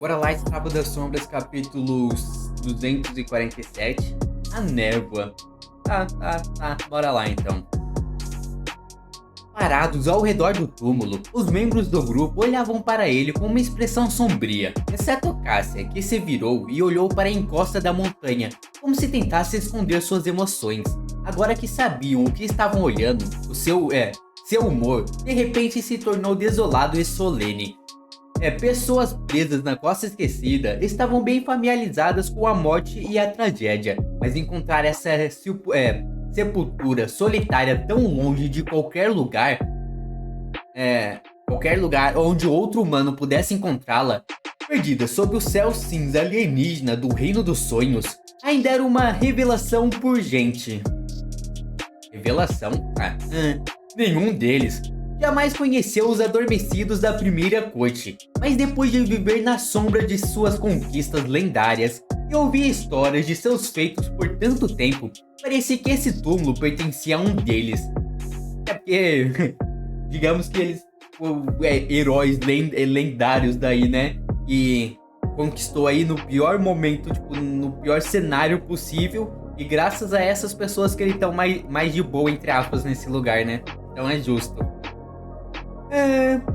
Bora lá, Escravo das Sombras, capítulos 247. A névoa. Tá. Bora lá, então. Parados ao redor do túmulo, os membros do grupo olhavam para ele com uma expressão sombria, exceto Cássia, que se virou e olhou para a encosta da montanha, como se tentasse esconder suas emoções. Agora que sabiam o que estavam olhando, seu humor de repente se tornou desolado e solene. Pessoas presas na Costa Esquecida estavam bem familiarizadas com a morte e a tragédia, mas encontrar essa sepultura solitária tão longe de qualquer lugar onde outro humano pudesse encontrá-la, perdida sob o céu cinza alienígena do Reino dos Sonhos, ainda era uma revelação urgente. Revelação? Nenhum deles jamais conheceu os adormecidos da primeira corte, mas depois de viver na sombra de suas conquistas lendárias e ouvir histórias de seus feitos por tanto tempo, parecia que esse túmulo pertencia a um deles. Porque, digamos que eles heróis lendários daí, né? E conquistou aí no pior momento, no pior cenário possível, e graças a essas pessoas que eles estão mais de boa, entre aspas, nesse lugar, né? Então é justo.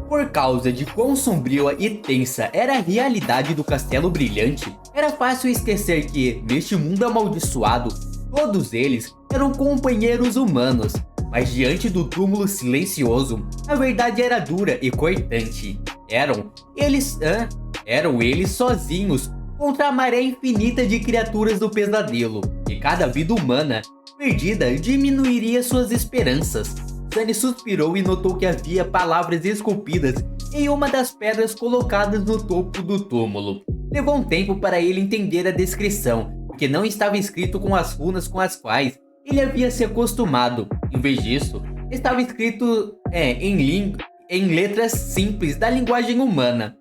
Por causa de quão sombria e tensa era a realidade do Castelo Brilhante, era fácil esquecer que, neste mundo amaldiçoado, todos eles eram companheiros humanos. Mas diante do túmulo silencioso, a verdade era dura e cortante. Eram eles sozinhos contra a maré infinita de criaturas do pesadelo, e cada vida humana perdida diminuiria suas esperanças. Sunny suspirou e notou que havia palavras esculpidas em uma das pedras colocadas no topo do túmulo. Levou um tempo para ele entender a descrição, porque não estava escrito com as runas com as quais ele havia se acostumado. Em vez disso, estava escrito em letras simples da linguagem humana,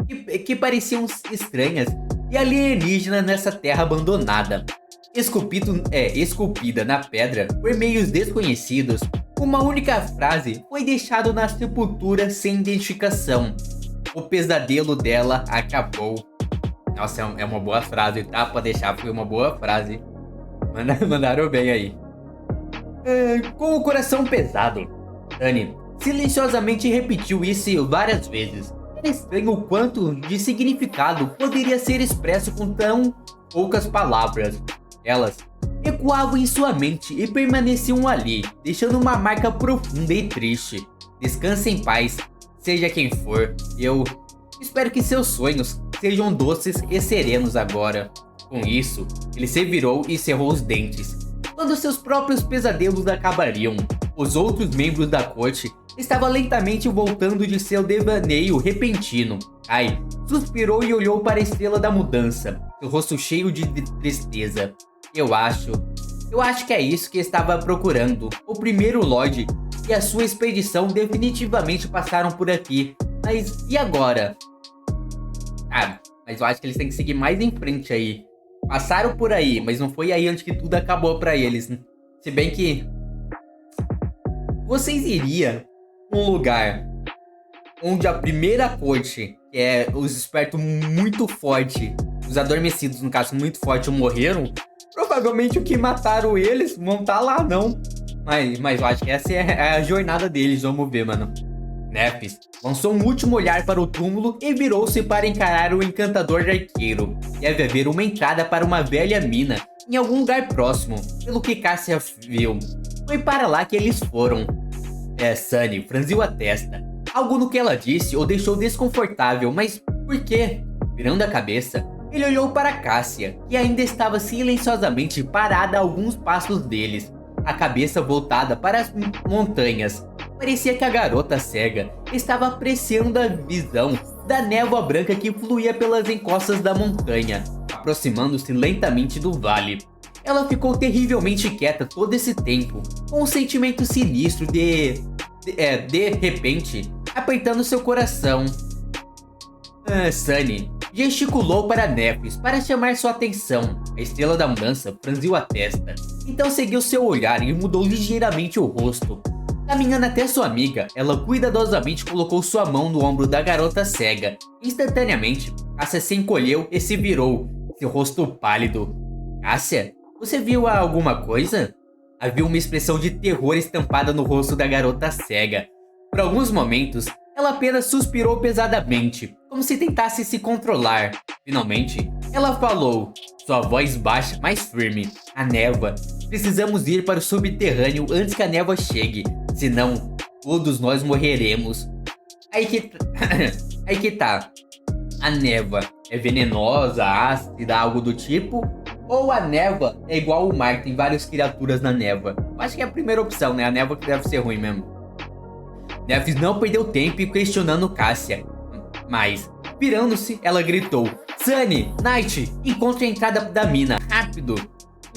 que pareciam estranhas e alienígenas nessa terra abandonada. Esculpida na pedra por meios desconhecidos, uma única frase foi deixada na sepultura sem identificação: o pesadelo dela acabou. Nossa, é uma boa frase, tá? Pra deixar, foi uma boa frase. Mandaram bem aí. Com o coração pesado, Sunny silenciosamente repetiu isso várias vezes. Era estranho o quanto de significado poderia ser expresso com tão poucas palavras. Elas ecoavam em sua mente e permaneciam ali, deixando uma marca profunda e triste. Descanse em paz, seja quem for. Eu espero que seus sonhos sejam doces e serenos agora. Com isso, ele se virou e cerrou os dentes. Quando seus próprios pesadelos acabariam, os outros membros da corte estavam lentamente voltando de seu devaneio repentino. Ai suspirou e olhou para a estrela da mudança, seu rosto cheio de tristeza. Eu acho que é isso que estava procurando. O primeiro Lorde e a sua expedição definitivamente passaram por aqui. Mas e agora? Mas eu acho que eles têm que seguir mais em frente aí. Passaram por aí, mas não foi aí onde que tudo acabou pra eles. Se bem que vocês iriam num lugar onde a primeira corte, que é os espertos muito fortes, os adormecidos, no caso, muito fortes, morreram. Provavelmente o que mataram eles vão estar lá, não. Mas eu acho que essa é a jornada deles, vamos ver, mano. Nefis lançou um último olhar para o túmulo e virou-se para encarar o encantador arqueiro. Deve haver uma entrada para uma velha mina em algum lugar próximo, pelo que Cássia viu. Foi para lá que eles foram. Sunny franziu a testa. Algo no que ela disse o deixou desconfortável, mas por quê? Virando a cabeça, ele olhou para Cássia, que ainda estava silenciosamente parada a alguns passos deles, a cabeça voltada para as montanhas. Parecia que a garota cega estava apreciando a visão da névoa branca que fluía pelas encostas da montanha, aproximando-se lentamente do vale. Ela ficou terrivelmente quieta todo esse tempo, com um sentimento sinistro de repente, apertando seu coração. Sunny gesticulou para Nefis para chamar sua atenção. A estrela da mudança franziu a testa, então seguiu seu olhar e mudou ligeiramente o rosto. Caminhando até sua amiga, ela cuidadosamente colocou sua mão no ombro da garota cega. Instantaneamente, Cássia se encolheu e se virou, seu rosto pálido. Cássia, você viu alguma coisa? Havia uma expressão de terror estampada no rosto da garota cega. Por alguns momentos, ela apenas suspirou pesadamente, como se tentasse se controlar. Finalmente, ela falou, sua voz baixa, mais firme. A névoa. Precisamos ir para o subterrâneo antes que a névoa chegue, senão todos nós morreremos. Aí que tá. A névoa é venenosa, ácida, algo do tipo? Ou a névoa é igual o mar, tem várias criaturas na névoa? Eu acho que é a primeira opção, né? A névoa que deve ser ruim mesmo. Neves não perdeu tempo questionando Cássia. Mas, virando-se, ela gritou: Sunny, Knight, encontre a entrada da mina, rápido!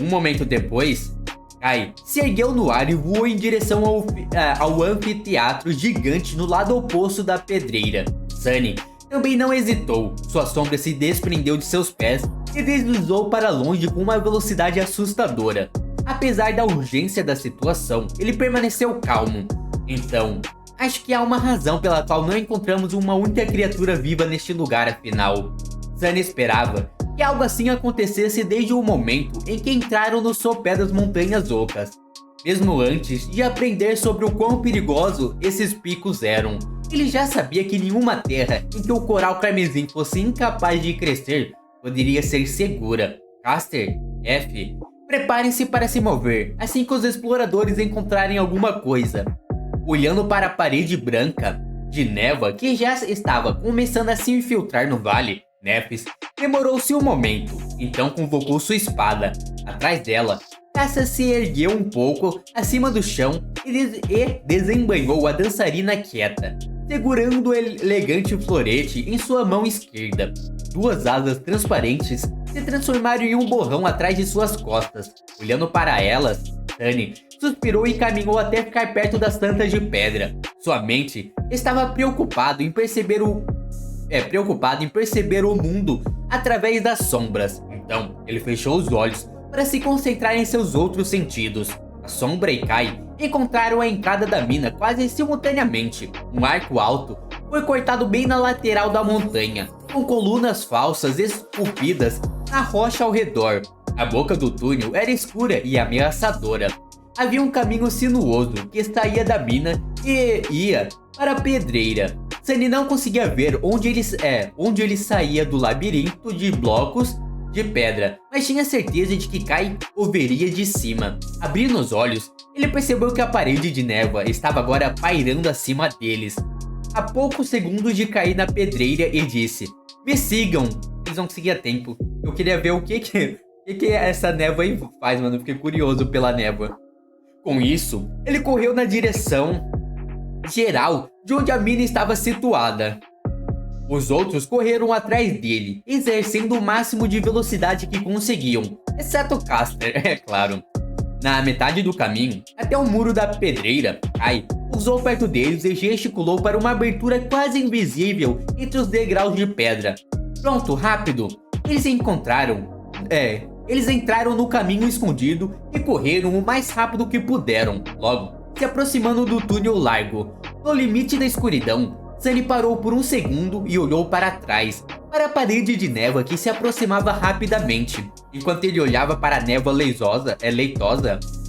Um momento depois, Kai se ergueu no ar e voou em direção ao anfiteatro gigante no lado oposto da pedreira. Sunny também não hesitou, sua sombra se desprendeu de seus pés e deslizou para longe com uma velocidade assustadora. Apesar da urgência da situação, ele permaneceu calmo. Então, acho que há uma razão pela qual não encontramos uma única criatura viva neste lugar afinal. Sunny esperava que algo assim acontecesse desde o momento em que entraram no sopé das Montanhas Ocas. Mesmo antes de aprender sobre o quão perigoso esses picos eram, ele já sabia que nenhuma terra em que o coral carmesim fosse incapaz de crescer poderia ser segura. Caster, F, preparem-se para se mover assim que os exploradores encontrarem alguma coisa. Olhando para a parede branca de névoa que já estava começando a se infiltrar no vale, Nefis demorou-se um momento, então convocou sua espada. Atrás dela, Cássia se ergueu um pouco acima do chão e desembainhou a dançarina quieta, segurando o elegante florete em sua mão esquerda. Duas asas transparentes se transformaram em um borrão atrás de suas costas. Olhando para elas, Sunny suspirou e caminhou até ficar perto das tantas de pedra. Sua mente estava preocupado em perceber o mundo através das sombras. Então, ele fechou os olhos para se concentrar em seus outros sentidos. A sombra e Kai encontraram a entrada da mina quase simultaneamente. Um arco alto foi cortado bem na lateral da montanha, com colunas falsas esculpidas na rocha ao redor. A boca do túnel era escura e ameaçadora. Havia um caminho sinuoso que saía da mina e ia para a pedreira. Sunny não conseguia ver onde ele saía do labirinto de blocos de pedra, mas tinha certeza de que Kai o veria de cima. Abrindo os olhos, ele percebeu que a parede de névoa estava agora pairando acima deles. A poucos segundos de cair na pedreira e disse: me sigam! Eles não conseguiam tempo. Eu queria ver o que essa névoa aí faz, mano. Eu fiquei curioso pela névoa. Com isso, ele correu na direção geral de onde a mina estava situada. Os outros correram atrás dele, exercendo o máximo de velocidade que conseguiam, exceto Caster, é claro. Na metade do caminho, até o muro da pedreira, Kai pousou perto deles e gesticulou para uma abertura quase invisível entre os degraus de pedra. Pronto, rápido! Eles entraram no caminho escondido e correram o mais rápido que puderam. Logo, se aproximando do túnel largo, no limite da escuridão, Sunny parou por um segundo e olhou para trás, para a parede de névoa que se aproximava rapidamente. Enquanto ele olhava para a névoa leitosa,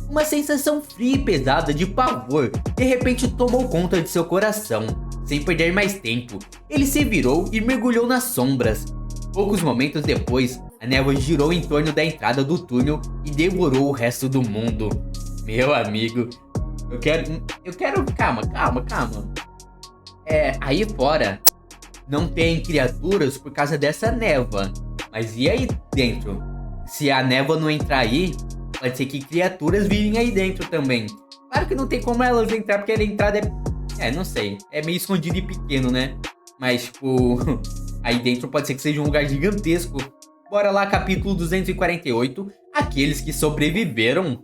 uma sensação fria e pesada de pavor de repente tomou conta de seu coração. Sem perder mais tempo, ele se virou e mergulhou nas sombras. Poucos momentos depois, a névoa girou em torno da entrada do túnel e devorou o resto do mundo. Meu amigo, eu quero... Calma. Aí fora não tem criaturas por causa dessa névoa. Mas e aí dentro? Se a névoa não entrar aí, pode ser que criaturas vivem aí dentro também. Claro que não tem como elas entrar, porque a entrada não sei. É meio escondido e pequeno, né? Mas, tipo, aí dentro pode ser que seja um lugar gigantesco. Bora lá, capítulo 248. Aqueles que sobreviveram.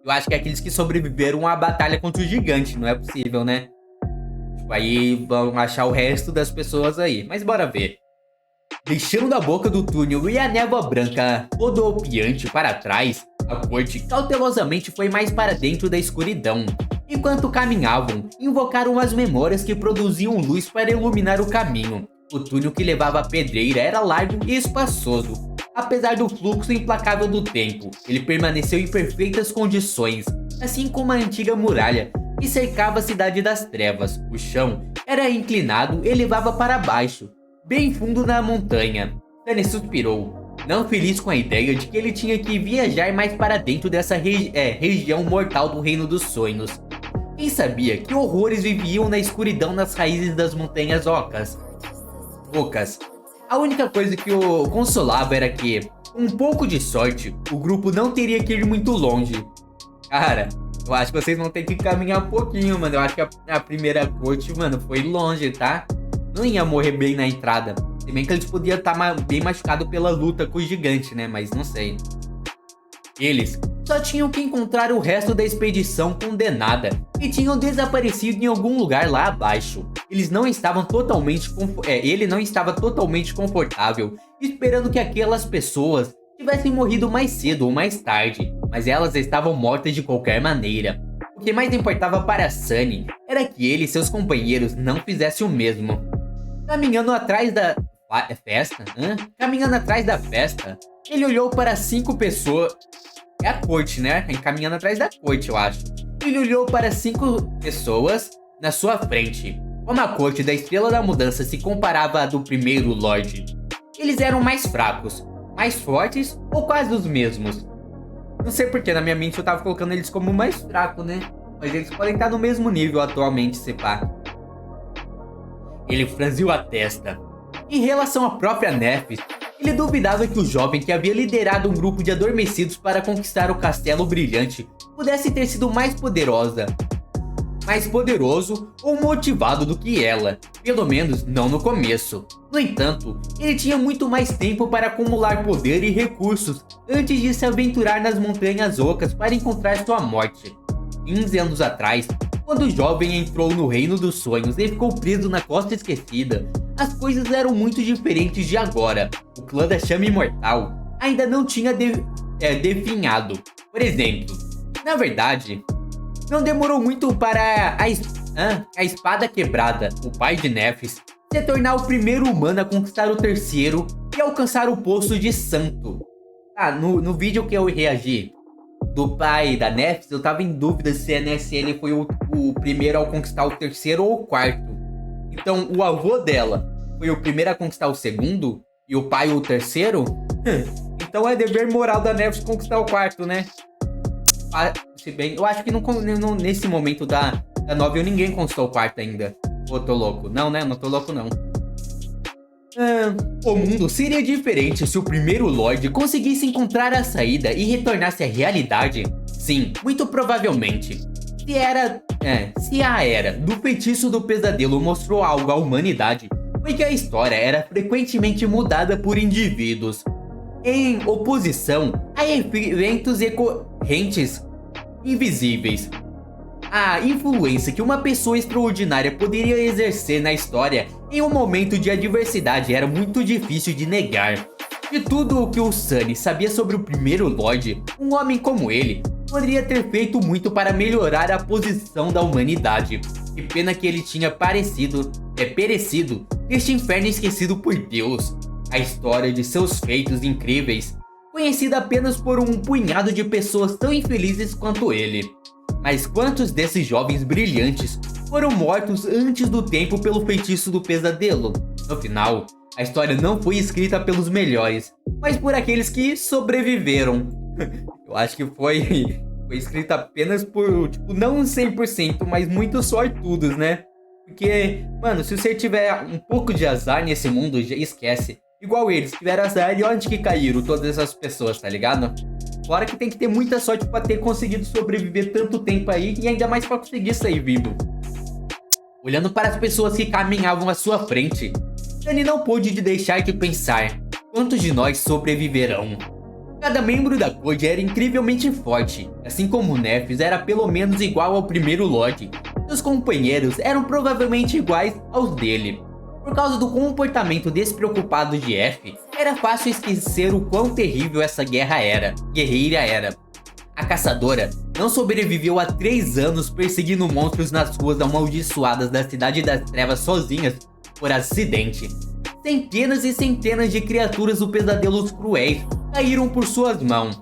Eu acho que é aqueles que sobreviveram à batalha contra o gigante. Não é possível, né? Tipo, aí vão achar o resto das pessoas aí. Mas bora ver. Deixando a boca do túnel e a névoa branca rodopiante para trás, A corte cautelosamente foi mais para dentro da escuridão. Enquanto caminhavam, invocaram as memórias que produziam luz para iluminar o caminho. O túnel que levava à pedreira era largo e espaçoso. Apesar do fluxo implacável do tempo, ele permaneceu em perfeitas condições, assim como a antiga muralha que cercava a Cidade das Trevas. O chão era inclinado e levava para baixo, bem fundo na montanha. Sunny suspirou, não feliz com a ideia de que ele tinha que viajar mais para dentro dessa região mortal do Reino dos Sonhos. Quem sabia que horrores viviam na escuridão nas raízes das montanhas ocas? A única coisa que o consolava era que, com um pouco de sorte, o grupo não teria que ir muito longe. Cara, eu acho que vocês vão ter que caminhar um pouquinho, mano. Eu acho que a primeira corte, mano, foi longe, tá? Não ia morrer bem na entrada. Se bem que eles podiam estar bem machucados pela luta com o gigante, né? Mas não sei. Eles só tinham que encontrar o resto da expedição condenada, que tinham desaparecido em algum lugar lá abaixo. Ele não estava totalmente confortável, esperando que aquelas pessoas tivessem morrido mais cedo ou mais tarde, mas elas estavam mortas de qualquer maneira. O que mais importava para Sunny era que ele e seus companheiros não fizessem o mesmo. Caminhando atrás da festa, ele olhou para 5 pessoas. É a corte, né? Caminhando atrás da corte, eu acho. Ele olhou para 5 pessoas na sua frente. Como a corte da Estrela da Mudança se comparava à do primeiro Lorde, eles eram mais fracos, mais fortes ou quase os mesmos. Não sei porque na minha mente eu tava colocando eles como mais fracos, né? Mas eles podem estar no mesmo nível atualmente, se pá. Ele franziu a testa. Em relação à própria Nephis, ele duvidava que o jovem que havia liderado um grupo de adormecidos para conquistar o Castelo Brilhante pudesse ter sido mais poderoso ou motivado do que ela, pelo menos não no começo. No entanto, ele tinha muito mais tempo para acumular poder e recursos antes de se aventurar nas Montanhas Ocas para encontrar sua morte. 15 anos atrás, quando o jovem entrou no Reino dos Sonhos e ficou preso na Costa Esquecida, as coisas eram muito diferentes de agora. O clã da Chama Imortal ainda não tinha definhado. Por exemplo, na verdade, não demorou muito para a Espada Quebrada, o pai de Nephis, se tornar o primeiro humano a conquistar o terceiro e alcançar o posto de santo. No vídeo que eu reagi do pai da Nephis, eu tava em dúvida se ele foi o primeiro a conquistar o terceiro ou o quarto. Então, o avô dela foi o primeiro a conquistar o segundo e o pai o terceiro? Então é dever moral da Nephis conquistar o quarto, né? Se bem, eu acho que nesse momento da novel ninguém conquistou o quarto ainda. Ou tô louco? Não, né? Não tô louco, não. O mundo seria diferente se o primeiro Lorde conseguisse encontrar a saída e retornasse à realidade? Sim, muito provavelmente. Se a era do feitiço do pesadelo mostrou algo à humanidade, foi que a história era frequentemente mudada por indivíduos em oposição a eventos recorrentes invisíveis. A influência que uma pessoa extraordinária poderia exercer na história em um momento de adversidade era muito difícil de negar. De tudo o que o Sunny sabia sobre o primeiro Lorde, um homem como ele poderia ter feito muito para melhorar a posição da humanidade. Que pena que ele tinha perecido neste inferno esquecido por Deus. A história de seus feitos incríveis, conhecida apenas por um punhado de pessoas tão infelizes quanto ele. Mas quantos desses jovens brilhantes foram mortos antes do tempo pelo feitiço do pesadelo? No final, a história não foi escrita pelos melhores, mas por aqueles que sobreviveram. Eu acho que foi escrita apenas por, não 100%, mas muitos sortudos, né? Porque, mano, se você tiver um pouco de azar nesse mundo, já esquece. Igual eles, tiveram azar e onde que caíram todas essas pessoas, tá ligado? Fora que tem que ter muita sorte pra ter conseguido sobreviver tanto tempo aí e ainda mais pra conseguir sair vivo. Olhando para as pessoas que caminhavam à sua frente, Sunny não pôde deixar de pensar: quantos de nós sobreviverão? Cada membro da corte era incrivelmente forte, assim como Nephis era pelo menos igual ao primeiro Lorde. Seus companheiros eram provavelmente iguais aos dele. Por causa do comportamento despreocupado de F, era fácil esquecer o quão terrível essa guerreira era. A caçadora não sobreviveu a 3 anos perseguindo monstros nas ruas amaldiçoadas da Cidade das Trevas sozinhas por acidente. Centenas e centenas de criaturas do pesadelos cruéis caíram por suas mãos.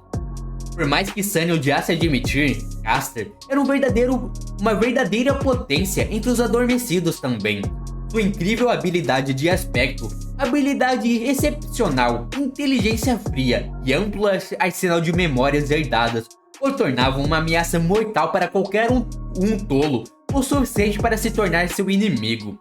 Por mais que Sunny odiasse admitir, Caster era uma verdadeira potência entre os adormecidos também. Sua incrível habilidade de aspecto, habilidade excepcional, inteligência fria e amplo arsenal de memórias herdadas o tornavam uma ameaça mortal para qualquer um tolo o suficiente para se tornar seu inimigo.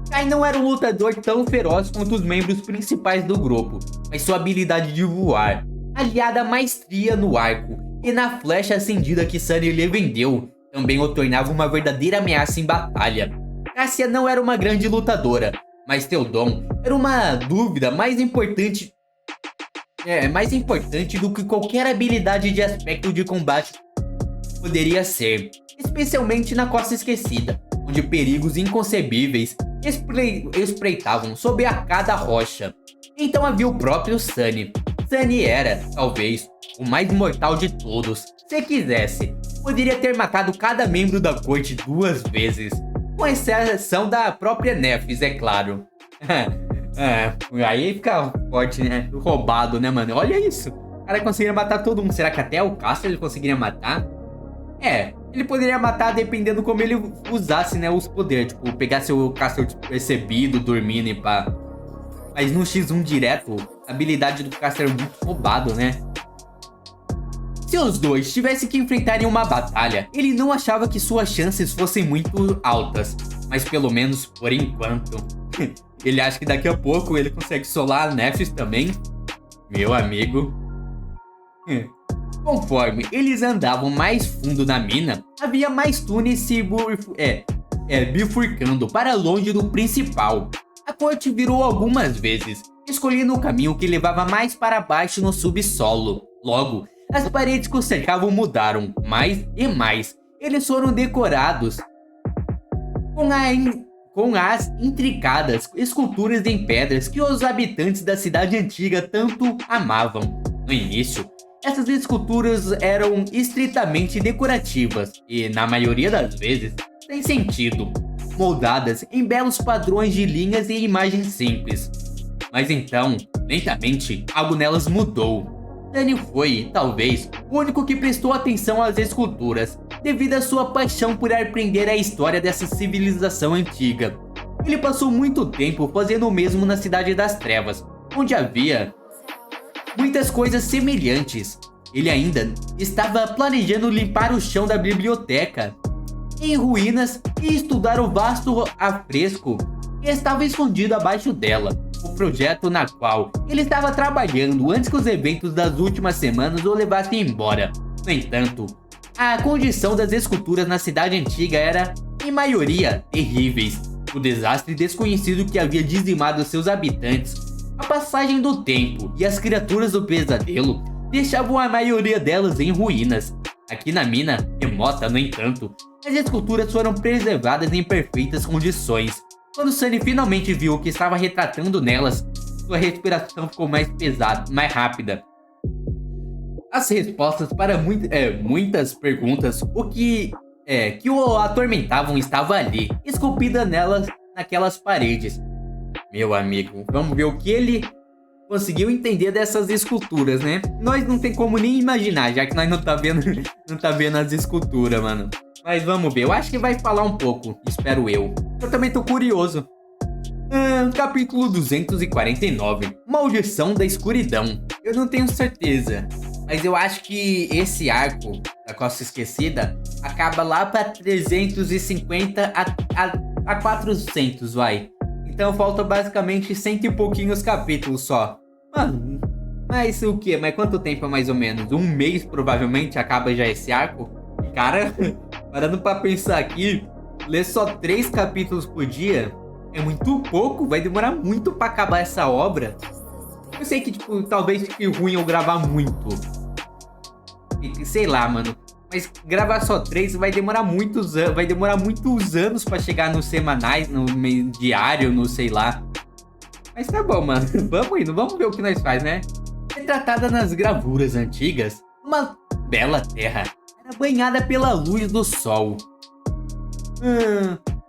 Kai não era um lutador tão feroz quanto os membros principais do grupo, mas sua habilidade de voar, aliada à maestria no arco e na flecha acendida que Sunny lhe vendeu, também o tornava uma verdadeira ameaça em batalha. Cassia não era uma grande lutadora, mas seu dom era uma dúvida mais importante do que qualquer habilidade de aspecto de combate poderia ser, especialmente na Costa Esquecida, onde perigos inconcebíveis espreitavam sob a cada rocha. Então havia o próprio Sunny. Sunny era, talvez, o mais mortal de todos. Se quisesse, poderia ter matado cada membro da corte 2 vezes, com exceção da própria Nephis, é claro. Aí fica forte, né? Roubado, né, mano? Olha isso. O cara conseguiria matar todo mundo. Será que até o Caster ele conseguiria matar? Ele poderia matar dependendo como ele usasse, né, os poderes. Tipo, pegasse o Caster despercebido, dormindo e pá. Mas no X1 direto, a habilidade do Caster é muito roubado, né? Se os dois tivessem que enfrentar em uma batalha, ele não achava que suas chances fossem muito altas. Mas pelo menos por enquanto. Ele acha que daqui a pouco ele consegue solar a Nephis também. Meu amigo. Conforme eles andavam mais fundo na mina, havia mais túneis se bifurcando para longe do principal. A corte virou algumas vezes, escolhendo o caminho que levava mais para baixo no subsolo. Logo, as paredes que o cercavam mudaram, mais e mais. Eles foram decorados com as intricadas esculturas em pedras que os habitantes da cidade antiga tanto amavam. No início, essas esculturas eram estritamente decorativas e, na maioria das vezes, sem sentido, moldadas em belos padrões de linhas e imagens simples. Mas então, lentamente, algo nelas mudou. Sunny foi, talvez, o único que prestou atenção às esculturas, devido à sua paixão por aprender a história dessa civilização antiga. Ele passou muito tempo fazendo o mesmo na Cidade das Trevas, onde havia muitas coisas semelhantes. Ele ainda estava planejando limpar o chão da biblioteca em ruínas e estudar o vasto afresco que estava escondido abaixo dela. O projeto na qual ele estava trabalhando antes que os eventos das últimas semanas o levassem embora. No entanto, a condição das esculturas na cidade antiga era, em maioria, terríveis. O desastre desconhecido que havia dizimado seus habitantes, a passagem do tempo e as criaturas do pesadelo deixavam a maioria delas em ruínas. Aqui na mina remota, no entanto, as esculturas foram preservadas em perfeitas condições. Quando Sunny finalmente viu o que estava retratando nelas, sua respiração ficou mais pesada, mais rápida. As respostas para muitas perguntas que o atormentavam estavam ali, esculpida naquelas paredes. Meu amigo, vamos ver o que ele conseguiu entender dessas esculturas, né? Nós não tem como nem imaginar, já que nós não tá vendo as esculturas, mano. Mas vamos ver, eu acho que vai falar um pouco, espero eu. Eu também tô curioso. Capítulo 249, Maldição da Escuridão. Eu não tenho certeza, mas eu acho que esse arco da Costa Esquecida acaba lá pra 350 a 400, vai. Então falta basicamente 100 e pouquinhos capítulos só. Mano, mas o que? Mas quanto tempo mais ou menos? Um mês provavelmente acaba já esse arco? Cara, parando pra pensar aqui, ler só 3 capítulos por dia é muito pouco, vai demorar muito pra acabar essa obra. Eu sei que, tipo, talvez fique ruim eu gravar muito. Sei lá, mano. Mas gravar só 3 vai demorar muitos anos pra chegar nos semanais, no diário, no sei lá. Mas tá bom, mano. Vamos indo, vamos ver o que nós faz, né? Retratada nas gravuras antigas, bela terra era banhada pela luz do sol.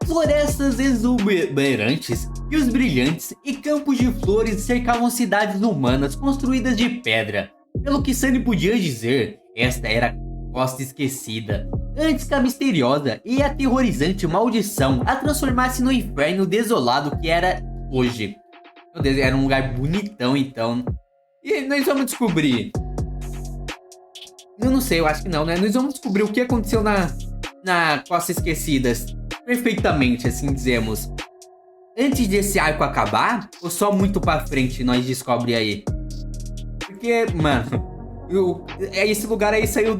Florestas exuberantes, rios brilhantes e campos de flores cercavam cidades humanas construídas de pedra. Pelo que Sunny podia dizer, esta era a Costa Esquecida, antes que a misteriosa e aterrorizante maldição a transformasse no inferno desolado que era hoje. Meu Deus, era um lugar bonitão então. E nós vamos descobrir. Eu não sei, eu acho que não, né? Nós vamos descobrir o que aconteceu na Costa Esquecida perfeitamente, assim dizemos. Antes desse arco acabar, ou só muito pra frente nós descobre aí? Porque, mano, esse lugar aí saiu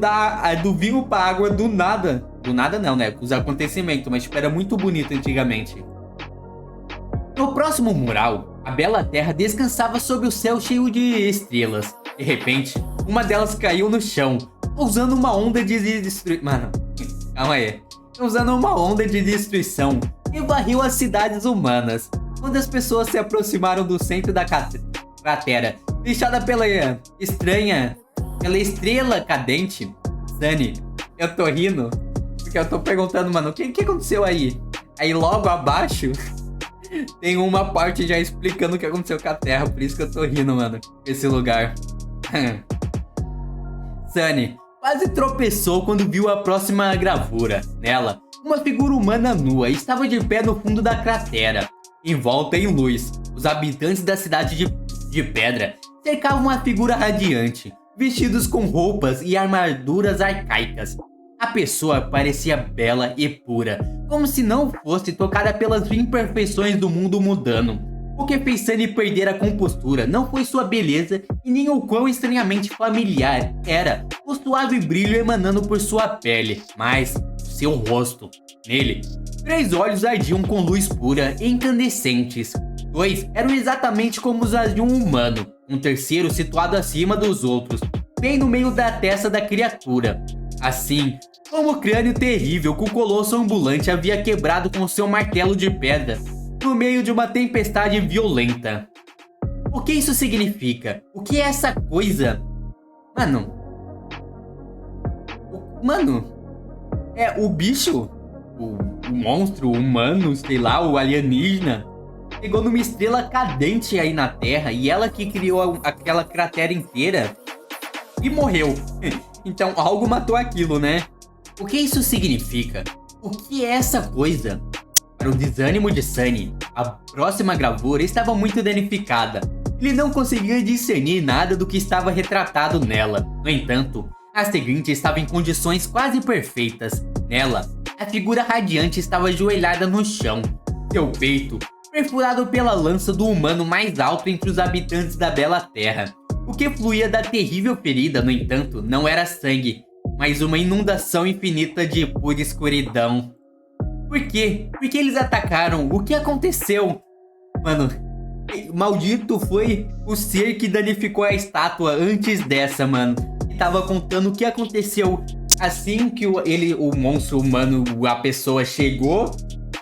do vinho pra água do nada. Do nada não, né? Os acontecimentos, mas tipo, era muito bonito antigamente. No próximo mural, a bela terra descansava sob o céu cheio de estrelas. De repente, uma delas caiu no chão, causando uma onda de destruição. Mano, calma aí. Causando uma onda de destruição que varreu as cidades humanas. Quando as pessoas se aproximaram do centro da cratera, deixada pela estrela cadente, Sunny, eu tô rindo porque eu tô perguntando, mano, o que aconteceu aí? Aí logo abaixo tem uma parte já explicando o que aconteceu com a Terra, por isso que eu tô rindo, mano, esse lugar. Sunny quase tropeçou quando viu a próxima gravura. Nela, uma figura humana nua estava de pé no fundo da cratera, envolta em luz. Os habitantes da cidade de pedra cercavam a figura radiante, vestidos com roupas e armaduras arcaicas. A pessoa parecia bela e pura, como se não fosse tocada pelas imperfeições do mundo mundano. O que fez Sunny perder a compostura não foi sua beleza e nem o quão estranhamente familiar era o suave brilho emanando por sua pele, mas seu rosto. Nele, 3 olhos ardiam com luz pura e incandescentes. 2 eram exatamente como os de um humano, um terceiro situado acima dos outros, bem no meio da testa da criatura. Assim como o crânio terrível que o colosso ambulante havia quebrado com seu martelo de pedra no meio de uma tempestade violenta. O que isso significa? O que é essa coisa? Mano, é o bicho? O monstro, o humano, sei lá, o alienígena chegou numa estrela cadente aí na Terra e ela que criou aquela cratera inteira e morreu. Então algo matou aquilo, né? O que isso significa? O que é essa coisa? Para o desânimo de Sunny, a próxima gravura estava muito danificada. Ele não conseguia discernir nada do que estava retratado nela. No entanto, a seguinte estava em condições quase perfeitas. Nela, a figura radiante estava ajoelhada no chão. Seu peito, perfurado pela lança do humano mais alto entre os habitantes da Bela Terra. O que fluía da terrível ferida, no entanto, não era sangue, mas uma inundação infinita de pura escuridão. Por quê? Por que eles atacaram? O que aconteceu? Mano, maldito foi o ser que danificou a estátua antes dessa, mano. E tava contando o que aconteceu assim que o monstro humano, a pessoa chegou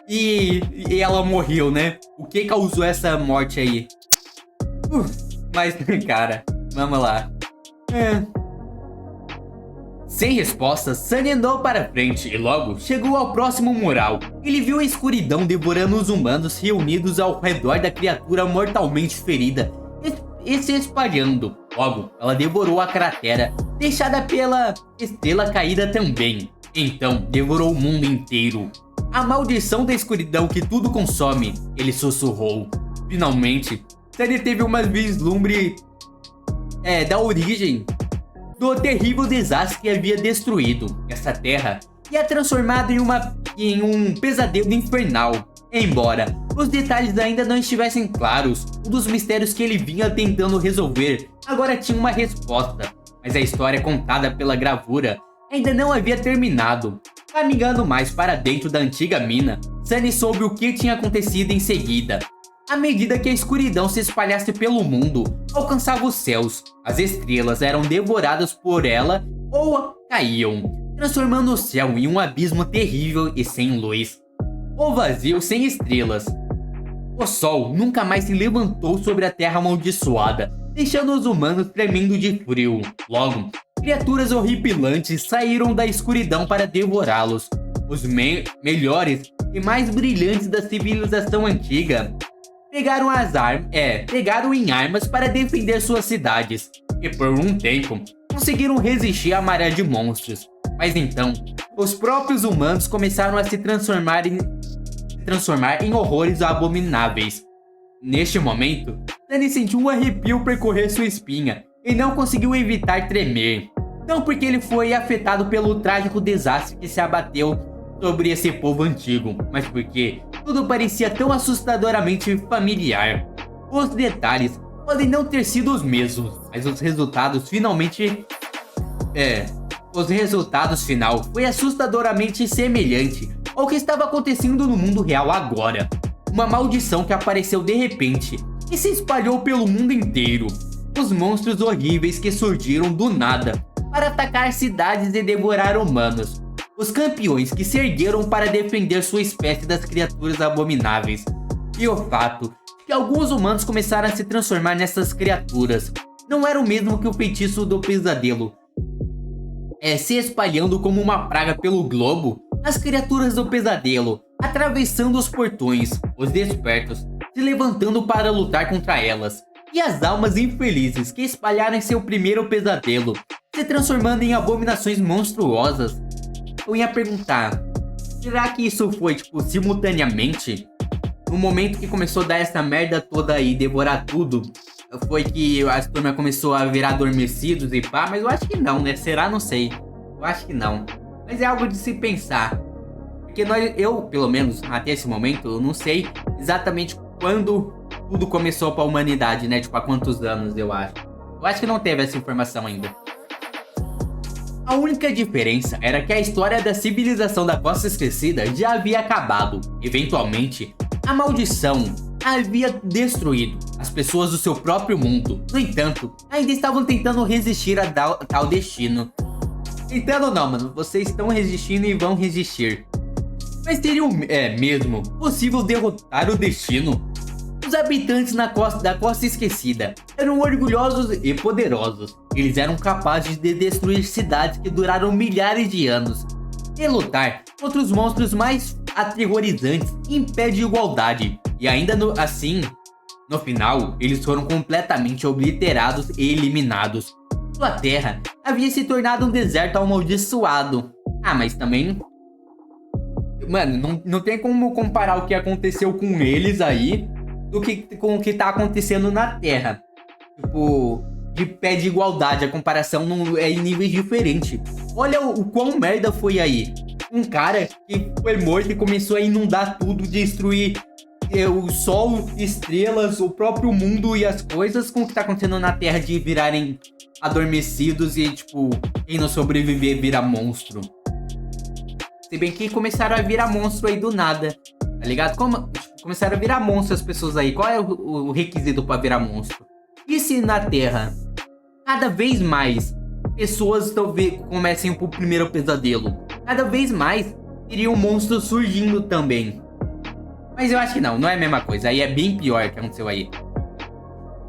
e ela morreu, né? O que causou essa morte aí? Mas, cara, vamos lá. Sem respostas, Sunny andou para frente e logo chegou ao próximo mural. Ele viu a escuridão devorando os humanos reunidos ao redor da criatura mortalmente ferida e se espalhando. Logo, ela devorou a cratera, deixada pela estrela caída também. Então, devorou o mundo inteiro. A maldição da escuridão que tudo consome, ele sussurrou. Finalmente, Sunny teve uma vislumbre da origem do terrível desastre que havia destruído essa terra e a transformado em um pesadelo infernal. Embora os detalhes ainda não estivessem claros, um dos mistérios que ele vinha tentando resolver agora tinha uma resposta, mas a história contada pela gravura ainda não havia terminado. Caminhando mais para dentro da antiga mina, Sunny soube o que tinha acontecido em seguida. À medida que a escuridão se espalhasse pelo mundo, alcançava os céus, as estrelas eram devoradas por ela ou caíam, transformando o céu em um abismo terrível e sem luz. O vazio sem estrelas. O sol nunca mais se levantou sobre a terra amaldiçoada, deixando os humanos tremendo de frio. Logo, criaturas horripilantes saíram da escuridão para devorá-los. Os melhores e mais brilhantes da civilização antiga pegaram em armas para defender suas cidades, e por um tempo conseguiram resistir à maré de monstros. Mas então, os próprios humanos começaram a se transformar em horrores abomináveis. Neste momento, Sunny sentiu um arrepio percorrer sua espinha e não conseguiu evitar tremer. Não porque ele foi afetado pelo trágico desastre que se abateu sobre esse povo antigo, mas porque tudo parecia tão assustadoramente familiar. Os detalhes podem não ter sido os mesmos, mas os resultados final foi assustadoramente semelhante ao que estava acontecendo no mundo real agora. Uma maldição que apareceu de repente e se espalhou pelo mundo inteiro. Os monstros horríveis que surgiram do nada para atacar cidades e devorar humanos. Os campeões que se ergueram para defender sua espécie das criaturas abomináveis. E o fato de que alguns humanos começaram a se transformar nessas criaturas não era o mesmo que o feitiço do pesadelo. Se espalhando como uma praga pelo globo, as criaturas do pesadelo atravessando os portões, os despertos se levantando para lutar contra elas, e as almas infelizes que espalharam seu primeiro pesadelo se transformando em abominações monstruosas. Eu ia perguntar, será que isso foi simultaneamente? No momento que começou a dar essa merda toda aí, devorar tudo, foi que a turma começou a virar adormecidos e pá, mas eu acho que não, né? Será? Não sei. Eu acho que não. Mas é algo de se pensar. Porque eu, pelo menos, até esse momento, eu não sei exatamente quando tudo começou pra humanidade, né? Há quantos anos, eu acho. Eu acho que não teve essa informação ainda. A única diferença era que a história da civilização da Costa Esquecida já havia acabado. Eventualmente, a maldição havia destruído as pessoas do seu próprio mundo. No entanto, ainda estavam tentando resistir a tal destino. Tentando não, mano. Vocês estão resistindo e vão resistir. Mas seria mesmo possível derrotar o destino? Os habitantes da Costa Esquecida eram orgulhosos e poderosos. Eles eram capazes de destruir cidades que duraram milhares de anos e lutar contra os monstros mais aterrorizantes em pé de igualdade. E ainda no final, eles foram completamente obliterados e eliminados. Sua terra havia se tornado um deserto amaldiçoado. Mas também... Mano, não tem como comparar o que aconteceu com eles aí com o que tá acontecendo na Terra. De pé de igualdade, a comparação é em níveis diferentes. Olha o quão merda foi aí. Um cara que foi morto e começou a inundar tudo, destruir o sol, estrelas, o próprio mundo e as coisas, com o que tá acontecendo na Terra de virarem adormecidos e, quem não sobreviver vira monstro. Se bem que começaram a virar monstro aí do nada, tá ligado? Começaram a virar monstro as pessoas aí. Qual é o requisito pra virar monstro? E se na Terra, cada vez mais pessoas comecem pro primeiro pesadelo? Cada vez mais teriam monstros surgindo também. Mas eu acho que não é a mesma coisa. Aí é bem pior que aconteceu aí.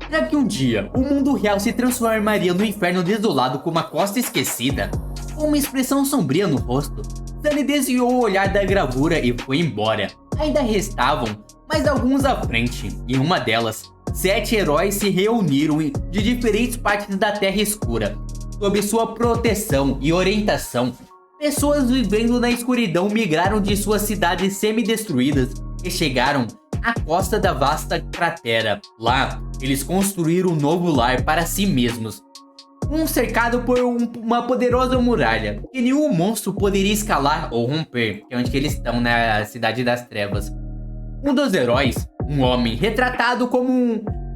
Será que um dia o mundo real se transformaria no inferno desolado como a Costa Esquecida? Com uma expressão sombria no rosto, Sunny desviou o olhar da gravura e foi embora. Ainda restavam mais alguns à frente. Em uma delas, 7 heróis se reuniram de diferentes partes da Terra Escura. Sob sua proteção e orientação, pessoas vivendo na escuridão migraram de suas cidades semi-destruídas e chegaram à costa da vasta cratera. Lá, eles construíram um novo lar para si mesmos. Cercado por uma poderosa muralha que nenhum monstro poderia escalar ou romper, que é onde eles estão, na Cidade das Trevas. Um dos heróis, um homem retratado com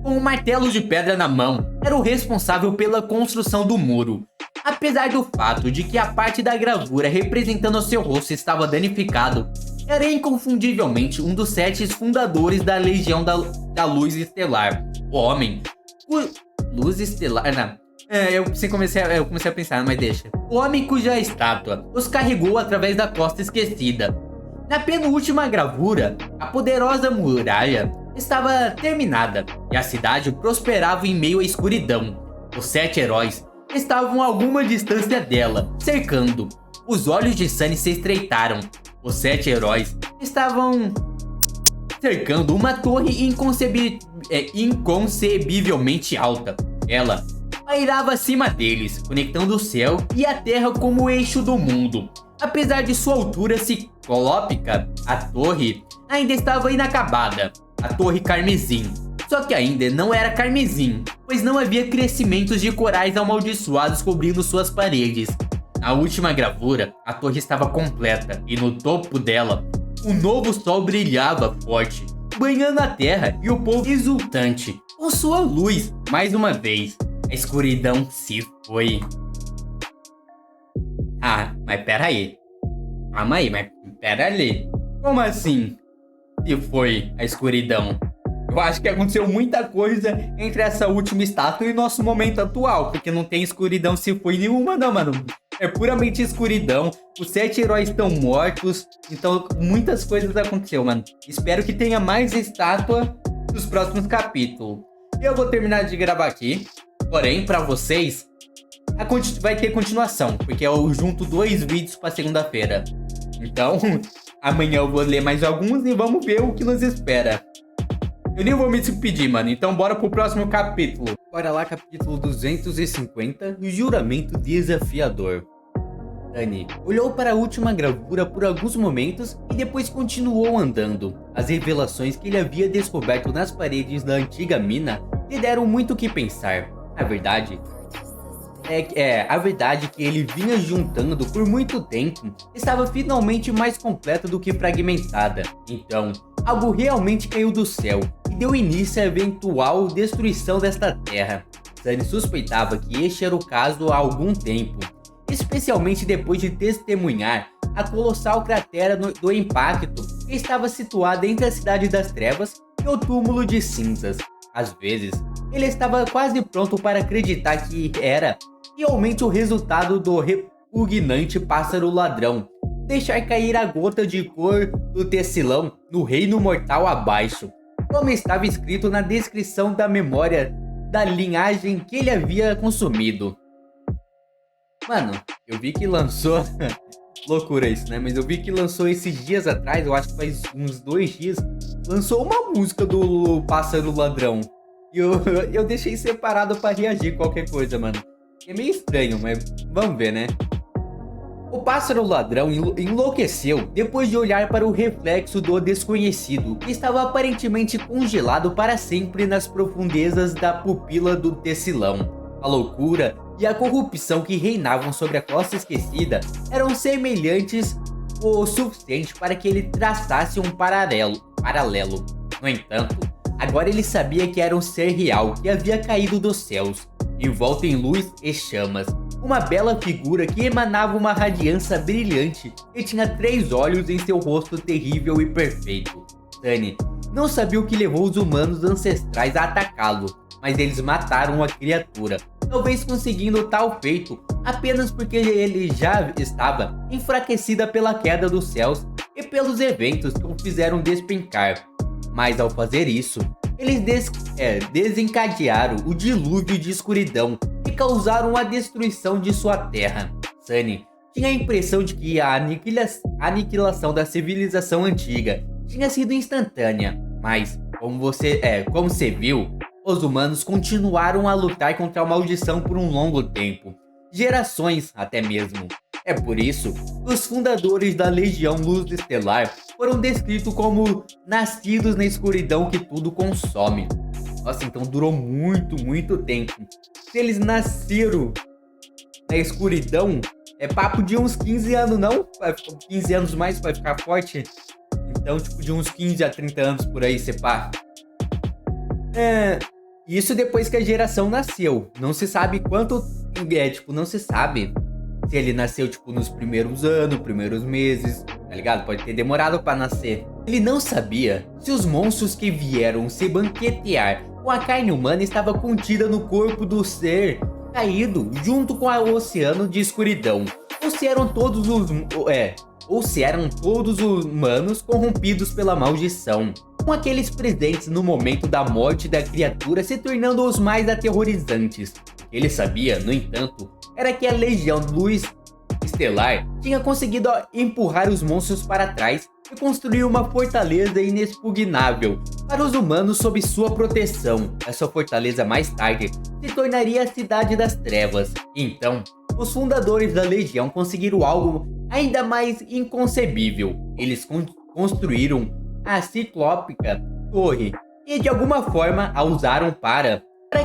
um martelo de pedra na mão, era o responsável pela construção do muro. Apesar do fato de que a parte da gravura representando seu rosto estava danificado, era inconfundivelmente um dos 7 fundadores da Legião da Luz Estelar. O homem... Luz Estelar... Não. Eu comecei a pensar, mas deixa. O homem cuja estátua os carregou através da Costa Esquecida. Na penúltima gravura, a poderosa muralha estava terminada e a cidade prosperava em meio à escuridão. Os 7 heróis estavam a alguma distância dela, cercando. Os olhos de Sunny se estreitaram. Os 7 heróis estavam cercando uma torre inconcebivelmente alta. Ela pairava acima deles, conectando o céu e a terra como o eixo do mundo. Apesar de sua altura ciclópica, a torre ainda estava inacabada. A torre carmesim. Só que ainda não era carmesim, pois não havia crescimentos de corais amaldiçoados cobrindo suas paredes. Na última gravura, a torre estava completa e no topo dela, um novo sol brilhava forte, banhando a terra e o povo exultante, com sua luz. Mais uma vez, a escuridão se foi. Ah, mas pera aí. Calma aí, mas pera ali. Como assim se foi a escuridão? Eu acho que aconteceu muita coisa entre essa última estátua e nosso momento atual, porque não tem escuridão se foi nenhuma não, mano. É puramente escuridão, os 7 heróis estão mortos, então muitas coisas aconteceram, mano. Espero que tenha mais estátua nos próximos capítulos. Eu vou terminar de gravar aqui, porém, pra vocês, vai ter continuação, porque eu junto 2 vídeos pra segunda-feira. Então, amanhã eu vou ler mais alguns e vamos ver o que nos espera. Eu nem vou me despedir, mano, então bora pro próximo capítulo. Bora lá, capítulo 250, Juramento Desafiador. Sunny olhou para a última gravura por alguns momentos e depois continuou andando. As revelações que ele havia descoberto nas paredes da antiga mina lhe deram muito o que pensar. A verdade que ele vinha juntando por muito tempo estava finalmente mais completa do que fragmentada. Então, algo realmente caiu do céu e deu início à eventual destruição desta terra. Sunny suspeitava que este era o caso há algum tempo, especialmente depois de testemunhar a colossal cratera do impacto que estava situada entre a Cidade das Trevas e o Túmulo de Cinzas. Às vezes, ele estava quase pronto para acreditar que era realmente o resultado do repugnante pássaro ladrão deixar cair a gota de cor do tecilão no reino mortal abaixo, como estava escrito na descrição da memória da linhagem que ele havia consumido. Mano, eu vi que lançou... Loucura isso, né? Mas eu vi que lançou esses dias atrás, eu acho que faz uns 2 dias, lançou uma música do Pássaro Ladrão. E eu deixei separado pra reagir qualquer coisa, mano. É meio estranho, mas vamos ver, né? O Pássaro Ladrão enlouqueceu depois de olhar para o reflexo do desconhecido, que estava aparentemente congelado para sempre nas profundezas da pupila do tecilão. A loucura e a corrupção que reinavam sobre a costa esquecida eram semelhantes o suficiente para que ele traçasse um paralelo. No entanto, agora ele sabia que era um ser real que havia caído dos céus, envolto em luz e chamas. Uma bela figura que emanava uma radiância brilhante e tinha 3 olhos em seu rosto terrível e perfeito. Sunny não sabia o que levou os humanos ancestrais a atacá-lo, mas eles mataram a criatura, talvez conseguindo tal feito apenas porque ele já estava enfraquecida pela queda dos céus e pelos eventos que o fizeram despencar. Mas ao fazer isso, eles desencadearam o dilúvio de escuridão e causaram a destruição de sua terra. Sunny tinha a impressão de que a aniquilação da civilização antiga tinha sido instantânea, mas, como você viu, os humanos continuaram a lutar contra a maldição por um longo tempo, gerações até mesmo. É por isso que os fundadores da Legião Luz Estelar foram descritos como nascidos na escuridão que tudo consome. Nossa, então durou muito tempo. Se eles nasceram na escuridão, é papo de uns 15 anos, não? 15 anos mais pra ficar forte? Então, tipo, de uns 15 a 30 anos por aí, sepá. Isso depois que a geração nasceu. Não se sabe quanto... não se sabe se ele nasceu, tipo, nos primeiros anos, primeiros meses, tá ligado? Pode ter demorado pra nascer. Ele não sabia se os monstros que vieram se banquetear com a carne humana estava contida no corpo do ser caído junto com o oceano de escuridão. Ou se eram todos os humanos corrompidos pela maldição, com aqueles presentes no momento da morte da criatura se tornando os mais aterrorizantes. O que ele sabia, no entanto, era que a Legião Luz Estelar tinha conseguido empurrar os monstros para trás e construir uma fortaleza inexpugnável para os humanos sob sua proteção. Essa fortaleza mais tarde se tornaria a Cidade das Trevas. Então, os fundadores da Legião conseguiram algo ainda mais inconcebível. Eles construíram a Ciclópica Torre e de alguma forma a usaram para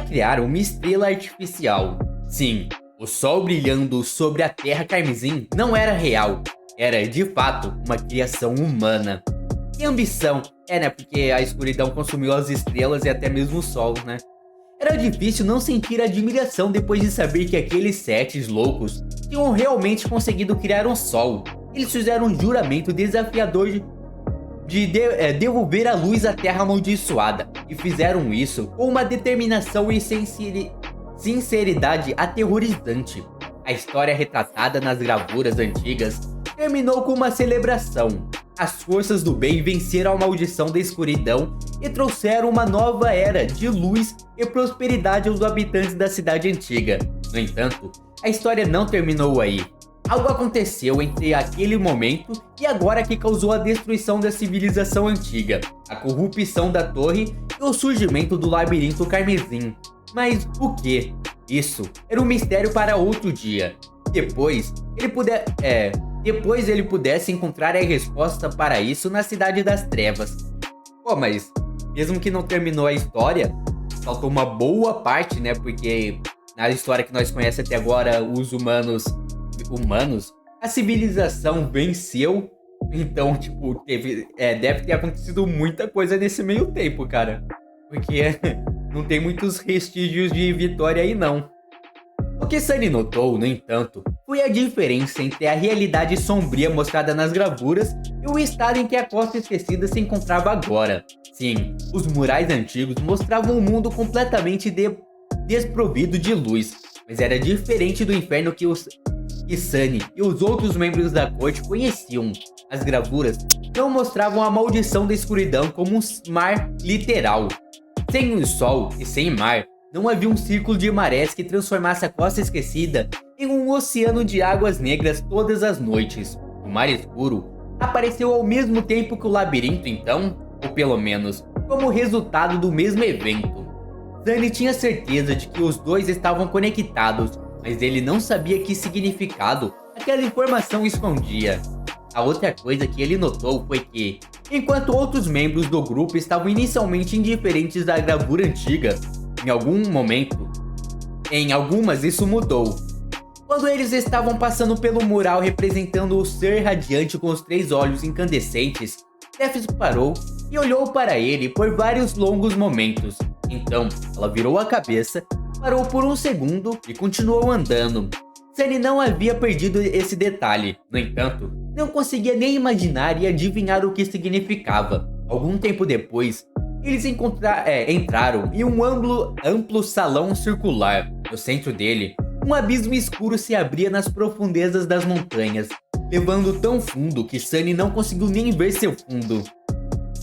criar uma estrela artificial. Sim, o sol brilhando sobre a Terra Carmesim não era real, era de fato uma criação humana. Que ambição! Né? Porque a escuridão consumiu as estrelas e até mesmo o sol, né? Era difícil não sentir admiração depois de saber que aqueles setes loucos tinham realmente conseguido criar um sol. Eles fizeram um juramento desafiador de devolver a luz à Terra amaldiçoada, e fizeram isso com uma determinação e sinceridade aterrorizante. A história retratada nas gravuras antigas terminou com uma celebração. As forças do bem venceram a maldição da escuridão e trouxeram uma nova era de luz e prosperidade aos habitantes da cidade antiga. No entanto, a história não terminou aí. Algo aconteceu entre aquele momento e agora que causou a destruição da civilização antiga, a corrupção da torre e o surgimento do labirinto carmesim. Mas o que? Isso era um mistério para outro dia. Depois ele pudesse encontrar a resposta para isso na Cidade das Trevas. Pô, mas mesmo que não terminou a história, faltou uma boa parte, né? Porque na história que nós conhecemos até agora, os humanos, a civilização venceu. Então, tipo, deve ter acontecido muita coisa nesse meio tempo, cara. Porque não tem muitos vestígios de vitória aí, não. O que Sunny notou, no entanto, foi a diferença entre a realidade sombria mostrada nas gravuras e o estado em que a Costa Esquecida se encontrava agora. Sim, os murais antigos mostravam um mundo completamente desprovido de luz, mas era diferente do inferno que Sunny e os outros membros da corte conheciam. As gravuras não mostravam a maldição da escuridão como um mar literal. Sem o sol e sem mar, não havia um círculo de marés que transformasse a Costa Esquecida em um oceano de águas negras todas as noites. O mar escuro apareceu ao mesmo tempo que o labirinto, então, ou pelo menos, como resultado do mesmo evento. Sunny tinha certeza de que os dois estavam conectados, mas ele não sabia que significado aquela informação escondia. A outra coisa que ele notou foi que, enquanto outros membros do grupo estavam inicialmente indiferentes da gravura antiga, em algumas isso mudou. Quando eles estavam passando pelo mural representando o ser radiante com os 3 olhos incandescentes, Nephis parou e olhou para ele por vários longos momentos. Então, ela virou a cabeça, parou por um segundo e continuou andando. Sunny não havia perdido esse detalhe. No entanto, não conseguia nem imaginar e adivinhar o que significava. Algum tempo depois, eles entraram em um amplo salão circular. No centro dele, um abismo escuro se abria nas profundezas das montanhas, levando tão fundo que Sunny não conseguiu nem ver seu fundo.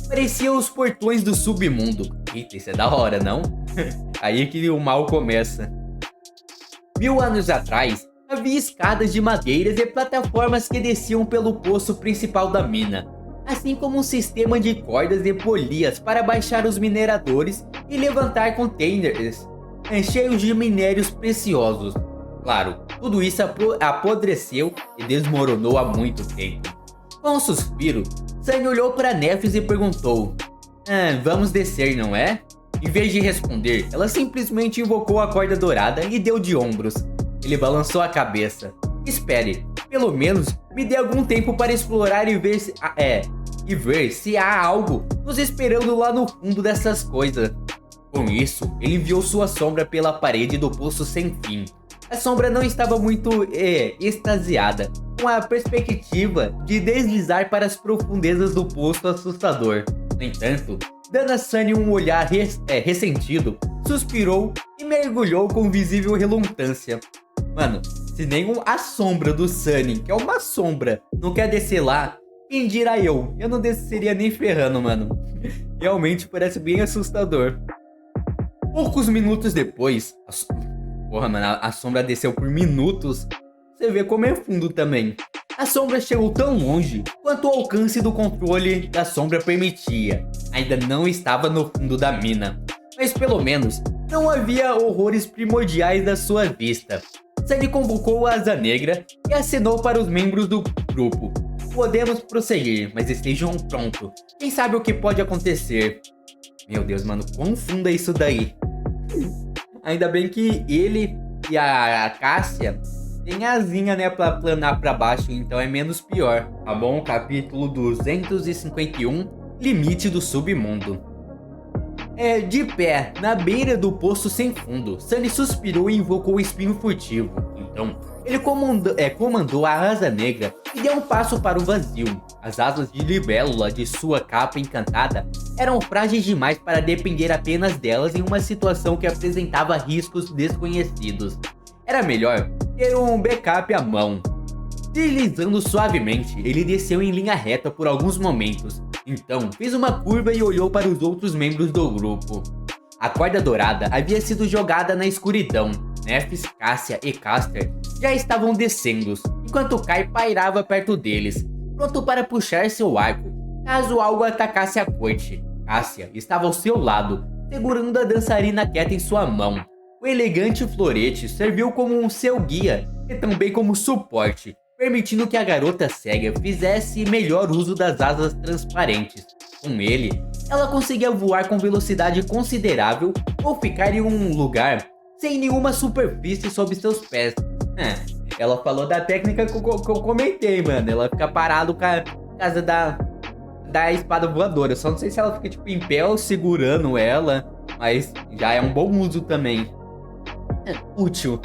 Pareciam os portões do submundo. Eita, isso é da hora, não? Aí que o mal começa. 1000 anos atrás, havia escadas de madeiras e plataformas que desciam pelo poço principal da mina, assim como um sistema de cordas e polias para baixar os mineradores e levantar containers cheios de minérios preciosos. Claro, tudo isso apodreceu e desmoronou há muito tempo. Com um suspiro, Sunny olhou para Nephis e perguntou: vamos descer, não é? Em vez de responder, ela simplesmente invocou a corda dourada e deu de ombros. Ele balançou a cabeça. Espere, pelo menos me dê algum tempo para explorar e ver se há algo nos esperando lá no fundo dessas coisas. Com isso, ele enviou sua sombra pela parede do poço sem fim. A sombra não estava muito extasiada com a perspectiva de deslizar para as profundezas do poço assustador. No entanto, dando a Sunny um olhar ressentido, suspirou e mergulhou com visível relutância. Mano, se nem a sombra do Sunny, que é uma sombra, não quer descer lá, quem dirá eu? Eu não desceria nem ferrando, mano. Realmente parece bem assustador. Poucos minutos depois, Porra, mano, a sombra desceu por minutos. Você vê como é fundo também. A sombra chegou tão longe quanto o alcance do controle da sombra permitia. Ainda não estava no fundo da mina, mas pelo menos não havia horrores primordiais da sua vista. Sunny convocou a Asa Negra e acenou para os membros do grupo. Podemos prosseguir, mas estejam prontos. Quem sabe o que pode acontecer? Meu Deus, mano, quão fundo é isso daí? Ainda bem que ele e a Cássia tem asinha, né, pra planar pra baixo, então é menos pior. Tá bom? Capítulo 251, Limite do Submundo. De pé, na beira do poço sem fundo, Sunny suspirou e invocou o espinho furtivo. Então, ele comandou a Asa Negra e deu um passo para o vazio. As asas de libélula de sua capa encantada eram frágeis demais para depender apenas delas em uma situação que apresentava riscos desconhecidos. Era melhor ter um backup à mão. Deslizando suavemente, ele desceu em linha reta por alguns momentos. Então, fez uma curva e olhou para os outros membros do grupo. A corda dourada havia sido jogada na escuridão. Nephis, Cássia e Caster já estavam descendo, enquanto Kai pairava perto deles, pronto para puxar seu arco, caso algo atacasse a corte. Cássia estava ao seu lado, segurando a dançarina quieta em sua mão. O elegante florete serviu como um seu guia e também como suporte, permitindo que a garota cega fizesse melhor uso das asas transparentes. Com ele, ela conseguia voar com velocidade considerável ou ficar em um lugar sem nenhuma superfície sob seus pés. Ela falou da técnica que eu comentei, mano. Ela fica parada com a casa da espada voadora. Só não sei se ela fica tipo em pé ou segurando ela, mas já é um bom uso também. Útil.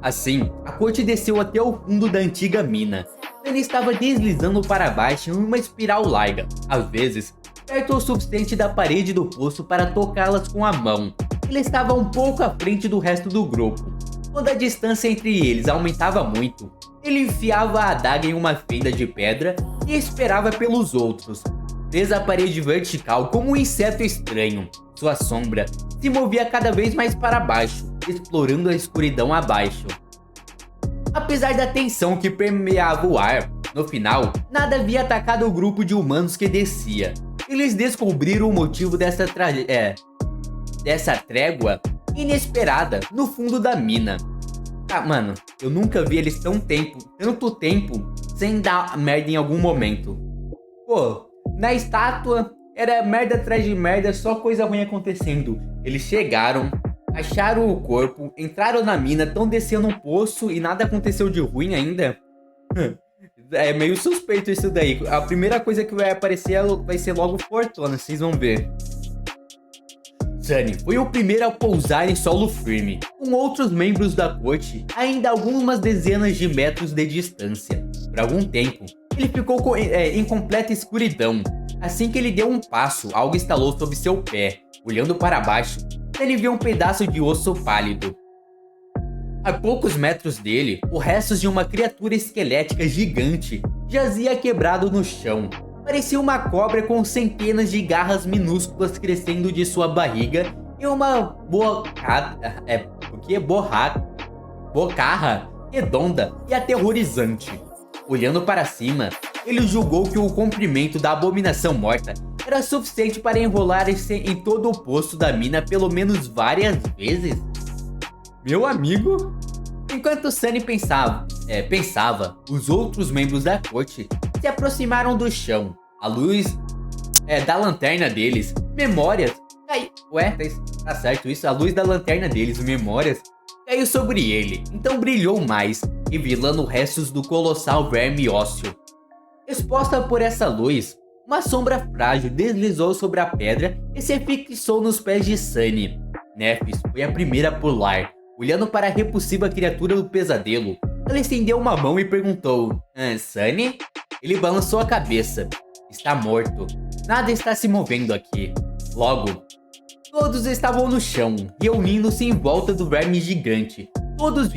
Assim, a corte desceu até o fundo da antiga mina. Ele estava deslizando para baixo em uma espiral larga, às vezes perto o suficiente da parede do poço para tocá-las com a mão. Ele estava um pouco à frente do resto do grupo. Quando a distância entre eles aumentava muito, ele enfiava a adaga em uma fenda de pedra e esperava pelos outros. Presa à parede vertical como um inseto estranho, sua sombra se movia cada vez mais para baixo, explorando a escuridão abaixo. Apesar da tensão que permeava o ar, no final, nada havia atacado o grupo de humanos que descia. Eles descobriram o motivo dessa trégua inesperada no fundo da mina. Mano, eu nunca vi eles tanto tempo sem dar merda em algum momento. Pô, na estátua era merda atrás de merda, só coisa ruim acontecendo. Eles chegaram, acharam o corpo, entraram na mina, estão descendo um poço e nada aconteceu de ruim ainda. É meio suspeito isso daí. A primeira coisa que vai aparecer vai ser logo Fortuna, vocês vão ver. Sunny foi o primeiro a pousar em solo firme, com outros membros da corte ainda a algumas dezenas de metros de distância. Por algum tempo, ele ficou em completa escuridão. Assim que ele deu um passo, algo estalou sob seu pé. Olhando para baixo, ele viu um pedaço de osso pálido. A poucos metros dele, os restos de uma criatura esquelética gigante jazia quebrado no chão. Parecia uma cobra com centenas de garras minúsculas crescendo de sua barriga e uma bocarra redonda e aterrorizante. Olhando para cima, ele julgou que o comprimento da abominação morta era suficiente para enrolar-se em todo o poço da mina pelo menos várias vezes. Meu amigo? Enquanto Sunny pensava, os outros membros da corte se aproximaram do chão. A luz da lanterna deles, memórias... tá certo isso? A luz da lanterna deles, memórias, caiu sobre ele. Então brilhou mais, revelando restos do colossal verme ósseo. Exposta por essa luz, uma sombra frágil deslizou sobre a pedra e se fixou nos pés de Sunny. Nephis foi a primeira a pular. Olhando para a repulsiva criatura do pesadelo, ela estendeu uma mão e perguntou: Sunny? Ele balançou a cabeça. Está morto. Nada está se movendo aqui. Logo, todos estavam no chão, reunindo-se em volta do verme gigante. Todos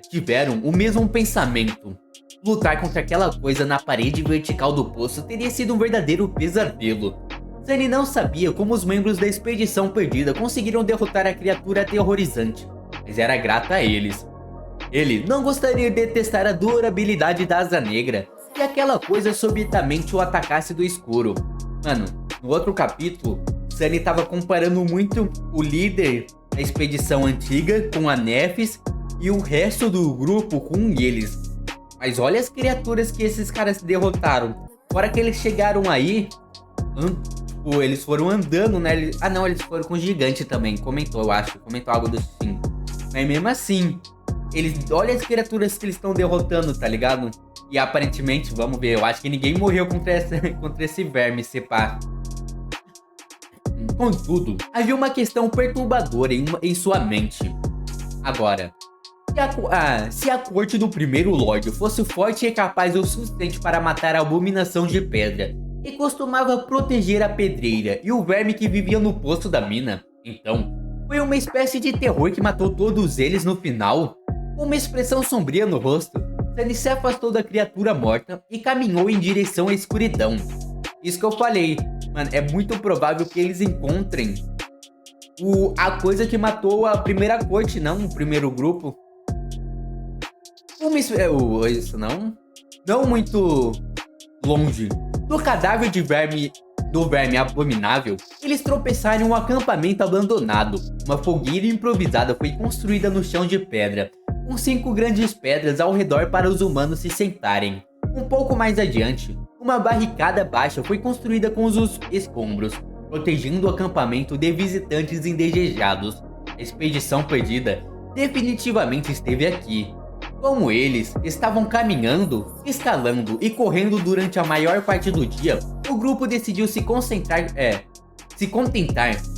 tiveram o mesmo pensamento. Lutar contra aquela coisa na parede vertical do poço teria sido um verdadeiro pesadelo. Sunny não sabia como os membros da expedição perdida conseguiram derrotar a criatura aterrorizante. mas era grata a eles. Ele não gostaria de testar a durabilidade da Asa Negra se aquela coisa subitamente o atacasse do escuro. Mano, no outro capítulo, Sunny tava comparando muito o líder da expedição antiga com a Nephis e o resto do grupo com eles. Mas olha as criaturas que esses caras derrotaram. Fora que eles chegaram aí, tipo, eles foram andando, né? Eles foram com o gigante também, comentou, eu acho. Comentou algo do sim. Mas mesmo assim, olha as criaturas que eles estão derrotando, tá ligado? E aparentemente, vamos ver, eu acho que ninguém morreu contra esse verme, se pá. Contudo, havia uma questão perturbadora em sua mente. Agora, se a corte do primeiro Lorde fosse forte e capaz o suficiente para matar a abominação de pedra, e costumava proteger a pedreira e o verme que vivia no poço da mina, então, foi uma espécie de terror que matou todos eles no final? Com uma expressão sombria no rosto, Sunny se afastou da criatura morta e caminhou em direção à escuridão. Isso que eu falei, mano, é muito provável que eles encontrem a coisa que matou a primeira corte, não o primeiro grupo. Isso não muito longe do cadáver do verme abominável, eles tropeçaram em um acampamento abandonado. Uma fogueira improvisada foi construída no chão de pedra, com 5 grandes pedras ao redor para os humanos se sentarem. Um pouco mais adiante, uma barricada baixa foi construída com os escombros, protegendo o acampamento de visitantes indesejados. A expedição perdida definitivamente esteve aqui. Como eles estavam caminhando, escalando e correndo durante a maior parte do dia, o grupo decidiu se contentar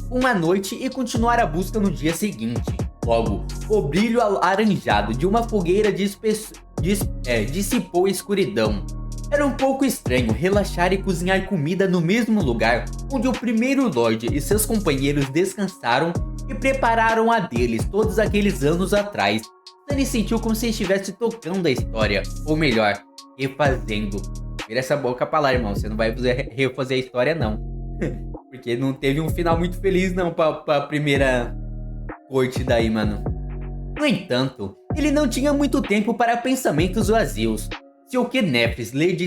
com a noite e continuar a busca no dia seguinte. Logo, o brilho alaranjado de uma fogueira dissipou a escuridão. Era um pouco estranho relaxar e cozinhar comida no mesmo lugar onde o primeiro Lorde e seus companheiros descansaram e prepararam a deles todos aqueles anos atrás. Sunny sentiu como se estivesse tocando a história, ou melhor, refazendo. Vira essa boca pra lá, irmão, você não vai refazer a história não. Porque não teve um final muito feliz não pra primeira corte daí, mano. No entanto, ele não tinha muito tempo para pensamentos vazios. Se o que Nephis lhe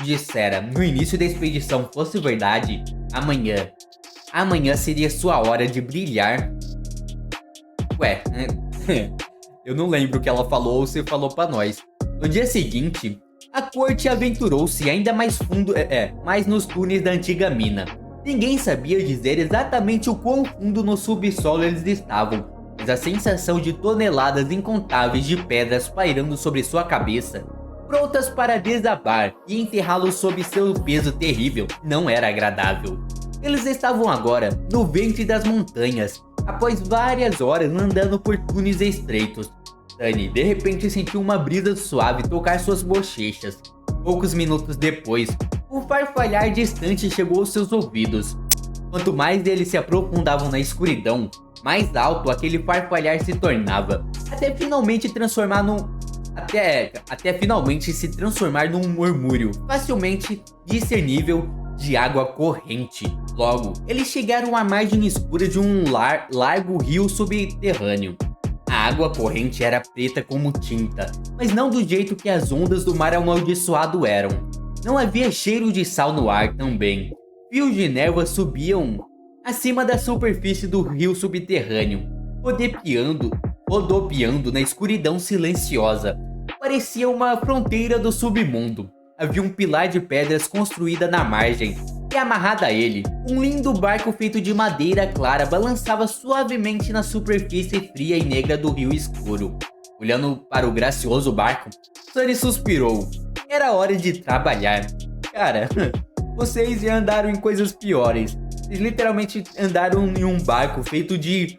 dissera no início da expedição fosse verdade, amanhã seria sua hora de brilhar. Ué, eu não lembro o que ela falou ou se falou pra nós. No dia seguinte, a corte aventurou-se ainda mais fundo, mais nos túneis da antiga mina. Ninguém sabia dizer exatamente o quão fundo no subsolo eles estavam, mas a sensação de toneladas incontáveis de pedras pairando sobre sua cabeça, prontas para desabar e enterrá-lo sob seu peso terrível, não era agradável. Eles estavam agora no ventre das montanhas, após várias horas andando por túneis estreitos. Sunny de repente sentiu uma brisa suave tocar suas bochechas. Poucos minutos depois, um farfalhar distante chegou aos seus ouvidos. Quanto mais eles se aprofundavam na escuridão, mais alto aquele farfalhar se tornava, até finalmente se transformar num murmúrio facilmente discernível de água corrente. Logo, eles chegaram à margem escura de um largo rio subterrâneo. A água corrente era preta como tinta, mas não do jeito que as ondas do mar amaldiçoado eram. Não havia cheiro de sal no ar também. Fios de névoa subiam acima da superfície do rio subterrâneo, rodopiando na escuridão silenciosa. Parecia uma fronteira do submundo. Havia um pilar de pedras construída na margem, e amarrado a ele, um lindo barco feito de madeira clara balançava suavemente na superfície fria e negra do rio escuro. Olhando para o gracioso barco, Sunny suspirou. Era hora de trabalhar. Cara, vocês já andaram em coisas piores. Vocês literalmente andaram em um barco feito de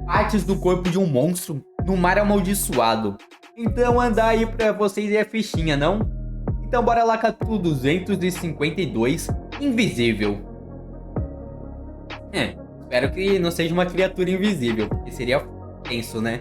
partes do corpo de um monstro no mar amaldiçoado. Então andar aí pra vocês é fichinha, não? Então bora lá, capítulo 252, Invisível. Espero que não seja uma criatura invisível, porque seria tenso, né?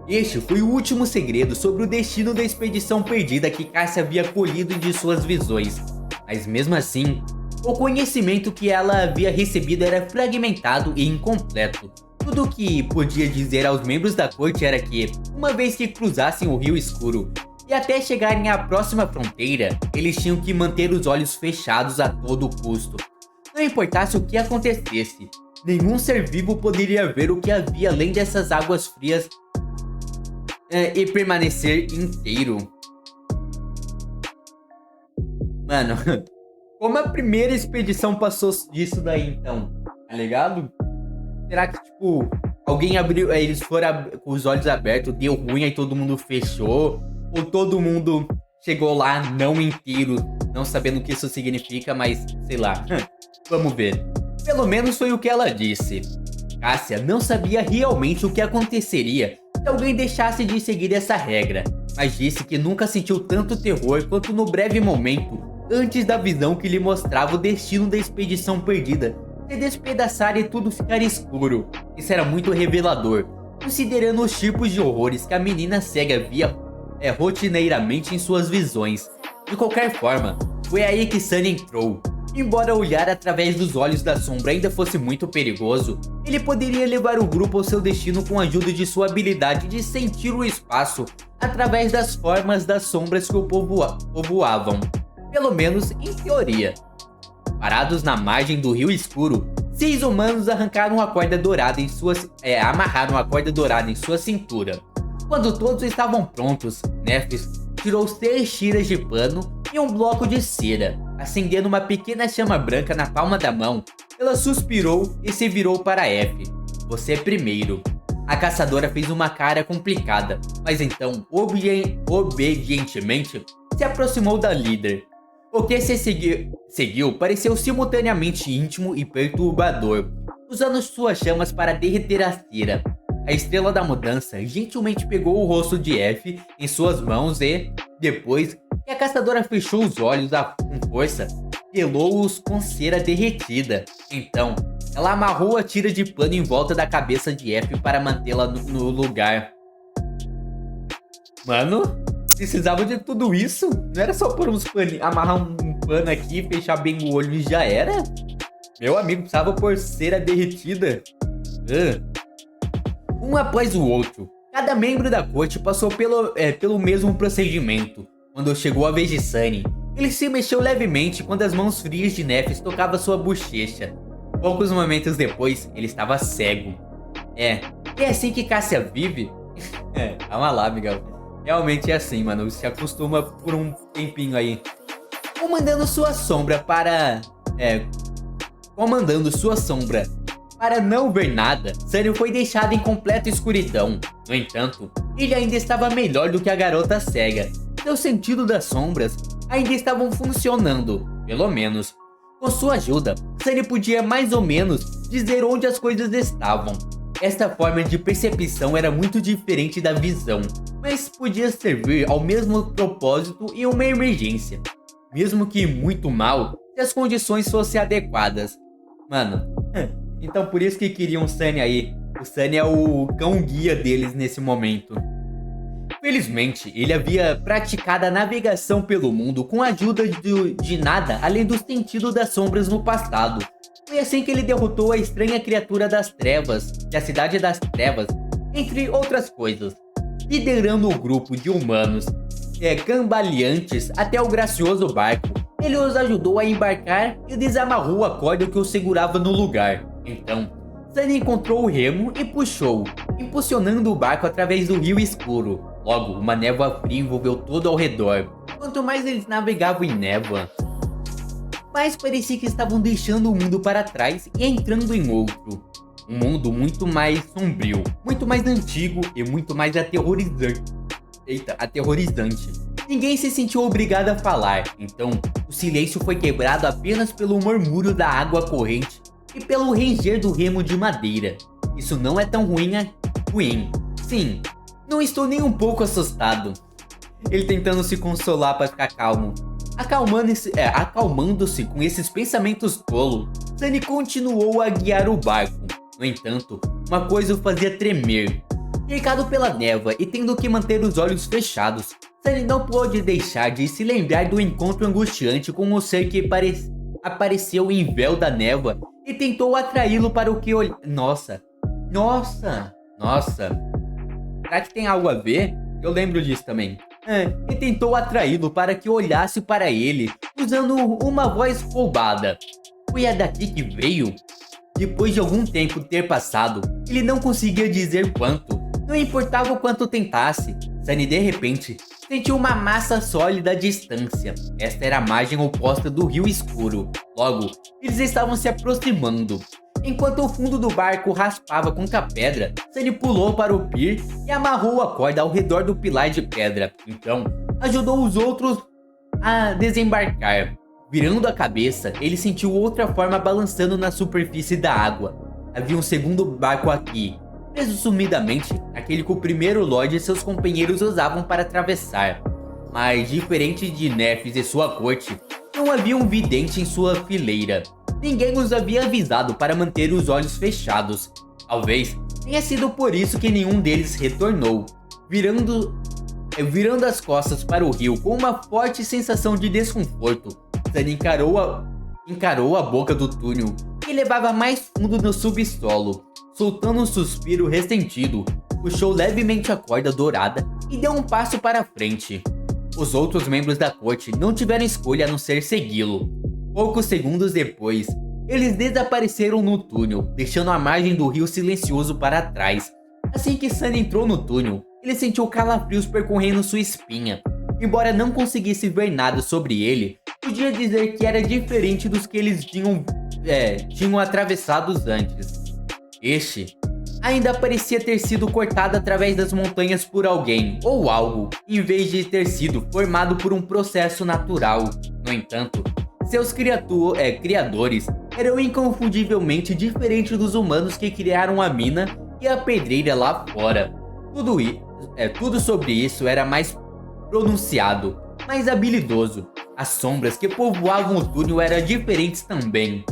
Este foi o último segredo sobre o destino da expedição perdida que Cassie havia colhido de suas visões. Mas mesmo assim, o conhecimento que ela havia recebido era fragmentado e incompleto. Tudo o que podia dizer aos membros da corte era que, uma vez que cruzassem o Rio Escuro e até chegarem à próxima fronteira, eles tinham que manter os olhos fechados a todo custo. Não importasse o que acontecesse, nenhum ser vivo poderia ver o que havia além dessas águas frias e permanecer inteiro. Mano, como a primeira expedição passou disso daí então? Tá ligado? Será que, tipo, alguém abriu, eles foram com os olhos abertos, deu ruim, aí todo mundo fechou? Ou todo mundo chegou lá não inteiro, não sabendo o que isso significa, mas sei lá. Vamos ver. Pelo menos foi o que ela disse. Cássia não sabia realmente o que aconteceria se alguém deixasse de seguir essa regra, mas disse que nunca sentiu tanto terror quanto no breve momento antes da visão que lhe mostrava o destino da expedição perdida se despedaçar e tudo ficar escuro. Isso era muito revelador, considerando os tipos de horrores que a menina cega via rotineiramente em suas visões. De qualquer forma, foi aí que Sunny entrou. Embora olhar através dos olhos da sombra ainda fosse muito perigoso, ele poderia levar o grupo ao seu destino com a ajuda de sua habilidade de sentir o espaço através das formas das sombras que o povoavam. Pelo menos em teoria. Parados na margem do Rio Escuro, 6 humanos arrancaram a corda dourada em amarraram a corda dourada em sua cintura. Quando todos estavam prontos, Nephis tirou 6 tiras de pano e um bloco de cera. Acendendo uma pequena chama branca na palma da mão, ela suspirou e se virou para F. Você primeiro. A caçadora fez uma cara complicada, mas então, obedientemente, se aproximou da líder. O que se seguiu pareceu simultaneamente íntimo e perturbador, usando suas chamas para derreter a cera. A estrela da mudança gentilmente pegou o rosto de F em suas mãos e, depois que a caçadora fechou os olhos com força, selou-os com cera derretida. Então, ela amarrou a tira de pano em volta da cabeça de F para mantê-la no lugar. Mano, precisava de tudo isso? Não era só pôr uns paninhos, amarrar um pano aqui, fechar bem o olho e já era? Meu amigo, precisava pôr cera derretida. Um após o outro, cada membro da corte passou pelo mesmo procedimento. Quando chegou a vez de Sunny, ele se mexeu levemente quando as mãos frias de Nephis tocavam sua bochecha. Poucos momentos depois, ele estava cego. É assim que Cássia vive? Calma lá, Miguel. Realmente é assim, mano. Se acostuma por um tempinho aí. Comandando sua sombra para não ver nada, Sunny foi deixado em completa escuridão. No entanto, ele ainda estava melhor do que a garota cega. Seu sentido das sombras ainda estavam funcionando, pelo menos. Com sua ajuda, Sunny podia mais ou menos dizer onde as coisas estavam. Esta forma de percepção era muito diferente da visão, mas podia servir ao mesmo propósito em uma emergência, mesmo que muito mal, se as condições fossem adequadas. Mano, então por isso que queriam o Sunny aí. O Sunny é o cão-guia deles nesse momento. Felizmente, ele havia praticado a navegação pelo mundo com a ajuda de nada além do sentido das sombras no passado. Foi assim que ele derrotou a estranha criatura das trevas, da Cidade das Trevas, entre outras coisas, liderando o grupo de humanos cambaleantes até o gracioso barco. Ele os ajudou a embarcar e desamarrou a corda que os segurava no lugar. Então, Sunny encontrou o remo e puxou, impulsionando o barco através do Rio Escuro. Logo, uma névoa fria envolveu todo ao redor. Quanto mais eles navegavam em névoa, mais parecia que estavam deixando o mundo para trás e entrando em outro. Um mundo muito mais sombrio, muito mais antigo e muito mais aterrorizante. Ninguém se sentiu obrigado a falar, então o silêncio foi quebrado apenas pelo murmúrio da água corrente e pelo ranger do remo de madeira. Isso não é tão ruim. Sim, não estou nem um pouco assustado. Ele tentando se consolar para ficar calmo. Acalmando-se com esses pensamentos tolos, Sunny continuou a guiar o barco. No entanto, uma coisa o fazia tremer. Cercado pela névoa e tendo que manter os olhos fechados, Sunny não pôde deixar de se lembrar do encontro angustiante com o ser que apareceu em véu da névoa e tentou atraí-lo para o que Nossa, Nossa. Será que tem algo a ver? Eu lembro disso também. E tentou atraí-lo para que olhasse para ele, usando uma voz roubada. Foi a daqui que veio? Depois de algum tempo ter passado, ele não conseguia dizer quanto. Não importava o quanto tentasse. Sunny de repente sentiu uma massa sólida à distância. Esta era a margem oposta do rio escuro. Logo, eles estavam se aproximando. Enquanto o fundo do barco raspava contra a pedra, Sunny pulou para o pier e amarrou a corda ao redor do pilar de pedra. Então, ajudou os outros a desembarcar. Virando a cabeça, ele sentiu outra forma balançando na superfície da água. Havia um segundo barco aqui, presumidamente aquele que o primeiro Lorde e seus companheiros usavam para atravessar. Mas, diferente de Nefes e sua corte, não havia um vidente em sua fileira. Ninguém os havia avisado para manter os olhos fechados. Talvez tenha sido por isso que nenhum deles retornou, virando as costas para o rio com uma forte sensação de desconforto. Sunny encarou a boca do túnel, que levava mais fundo no subsolo. Soltando um suspiro ressentido, puxou levemente a corda dourada e deu um passo para frente. Os outros membros da corte não tiveram escolha a não ser segui-lo. Poucos segundos depois, eles desapareceram no túnel, deixando a margem do rio silencioso para trás. Assim que Sunny entrou no túnel, ele sentiu calafrios percorrendo sua espinha. Embora não conseguisse ver nada sobre ele, podia dizer que era diferente dos que eles tinham atravessados antes. Este ainda parecia ter sido cortado através das montanhas por alguém ou algo, em vez de ter sido formado por um processo natural. No entanto, seus criadores eram inconfundivelmente diferentes dos humanos que criaram a mina e a pedreira lá fora. Tudo sobre isso era mais pronunciado, mais habilidoso. As sombras que povoavam o túnel eram diferentes também.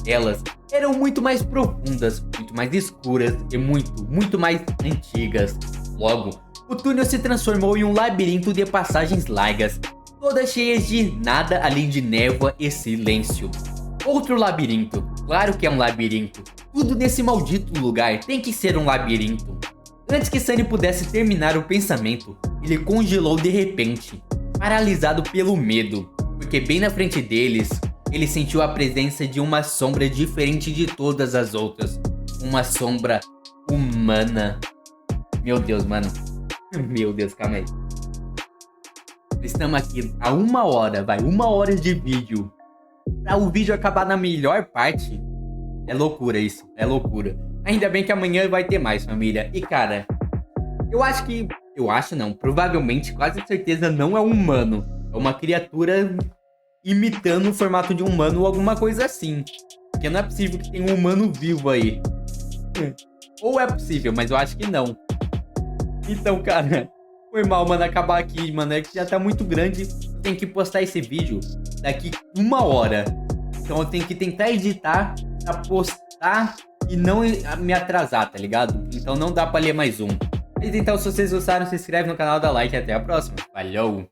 Elas eram muito mais profundas, muito mais escuras e muito mais antigas. Logo, o túnel se transformou em um labirinto de passagens largas, todas cheias de nada além de névoa e silêncio. Outro labirinto, claro que é um labirinto. Tudo nesse maldito lugar tem que ser um labirinto. Antes que Sunny pudesse terminar o pensamento, ele congelou de repente, paralisado pelo medo, porque bem na frente deles, ele sentiu a presença de uma sombra diferente de todas as outras. Uma sombra humana. Meu Deus, mano. Meu Deus, calma aí. Estamos aqui há 1 hora de vídeo. Pra o vídeo acabar na melhor parte. É loucura isso, é loucura. Ainda bem que amanhã vai ter mais, família. E cara, provavelmente, quase certeza não é um humano. É uma criatura imitando o formato de um humano ou alguma coisa assim. Porque não é possível que tenha um humano vivo aí. Ou é possível, mas eu acho que não. Então, cara, foi mal, mano, acabar aqui, mano. É que já tá muito grande. Eu tenho que postar esse vídeo daqui 1 hora. Então eu tenho que tentar editar pra postar e não me atrasar, tá ligado? Então não dá pra ler mais um. Mas então, se vocês gostaram, se inscreve no canal, dá like e até a próxima. Falou!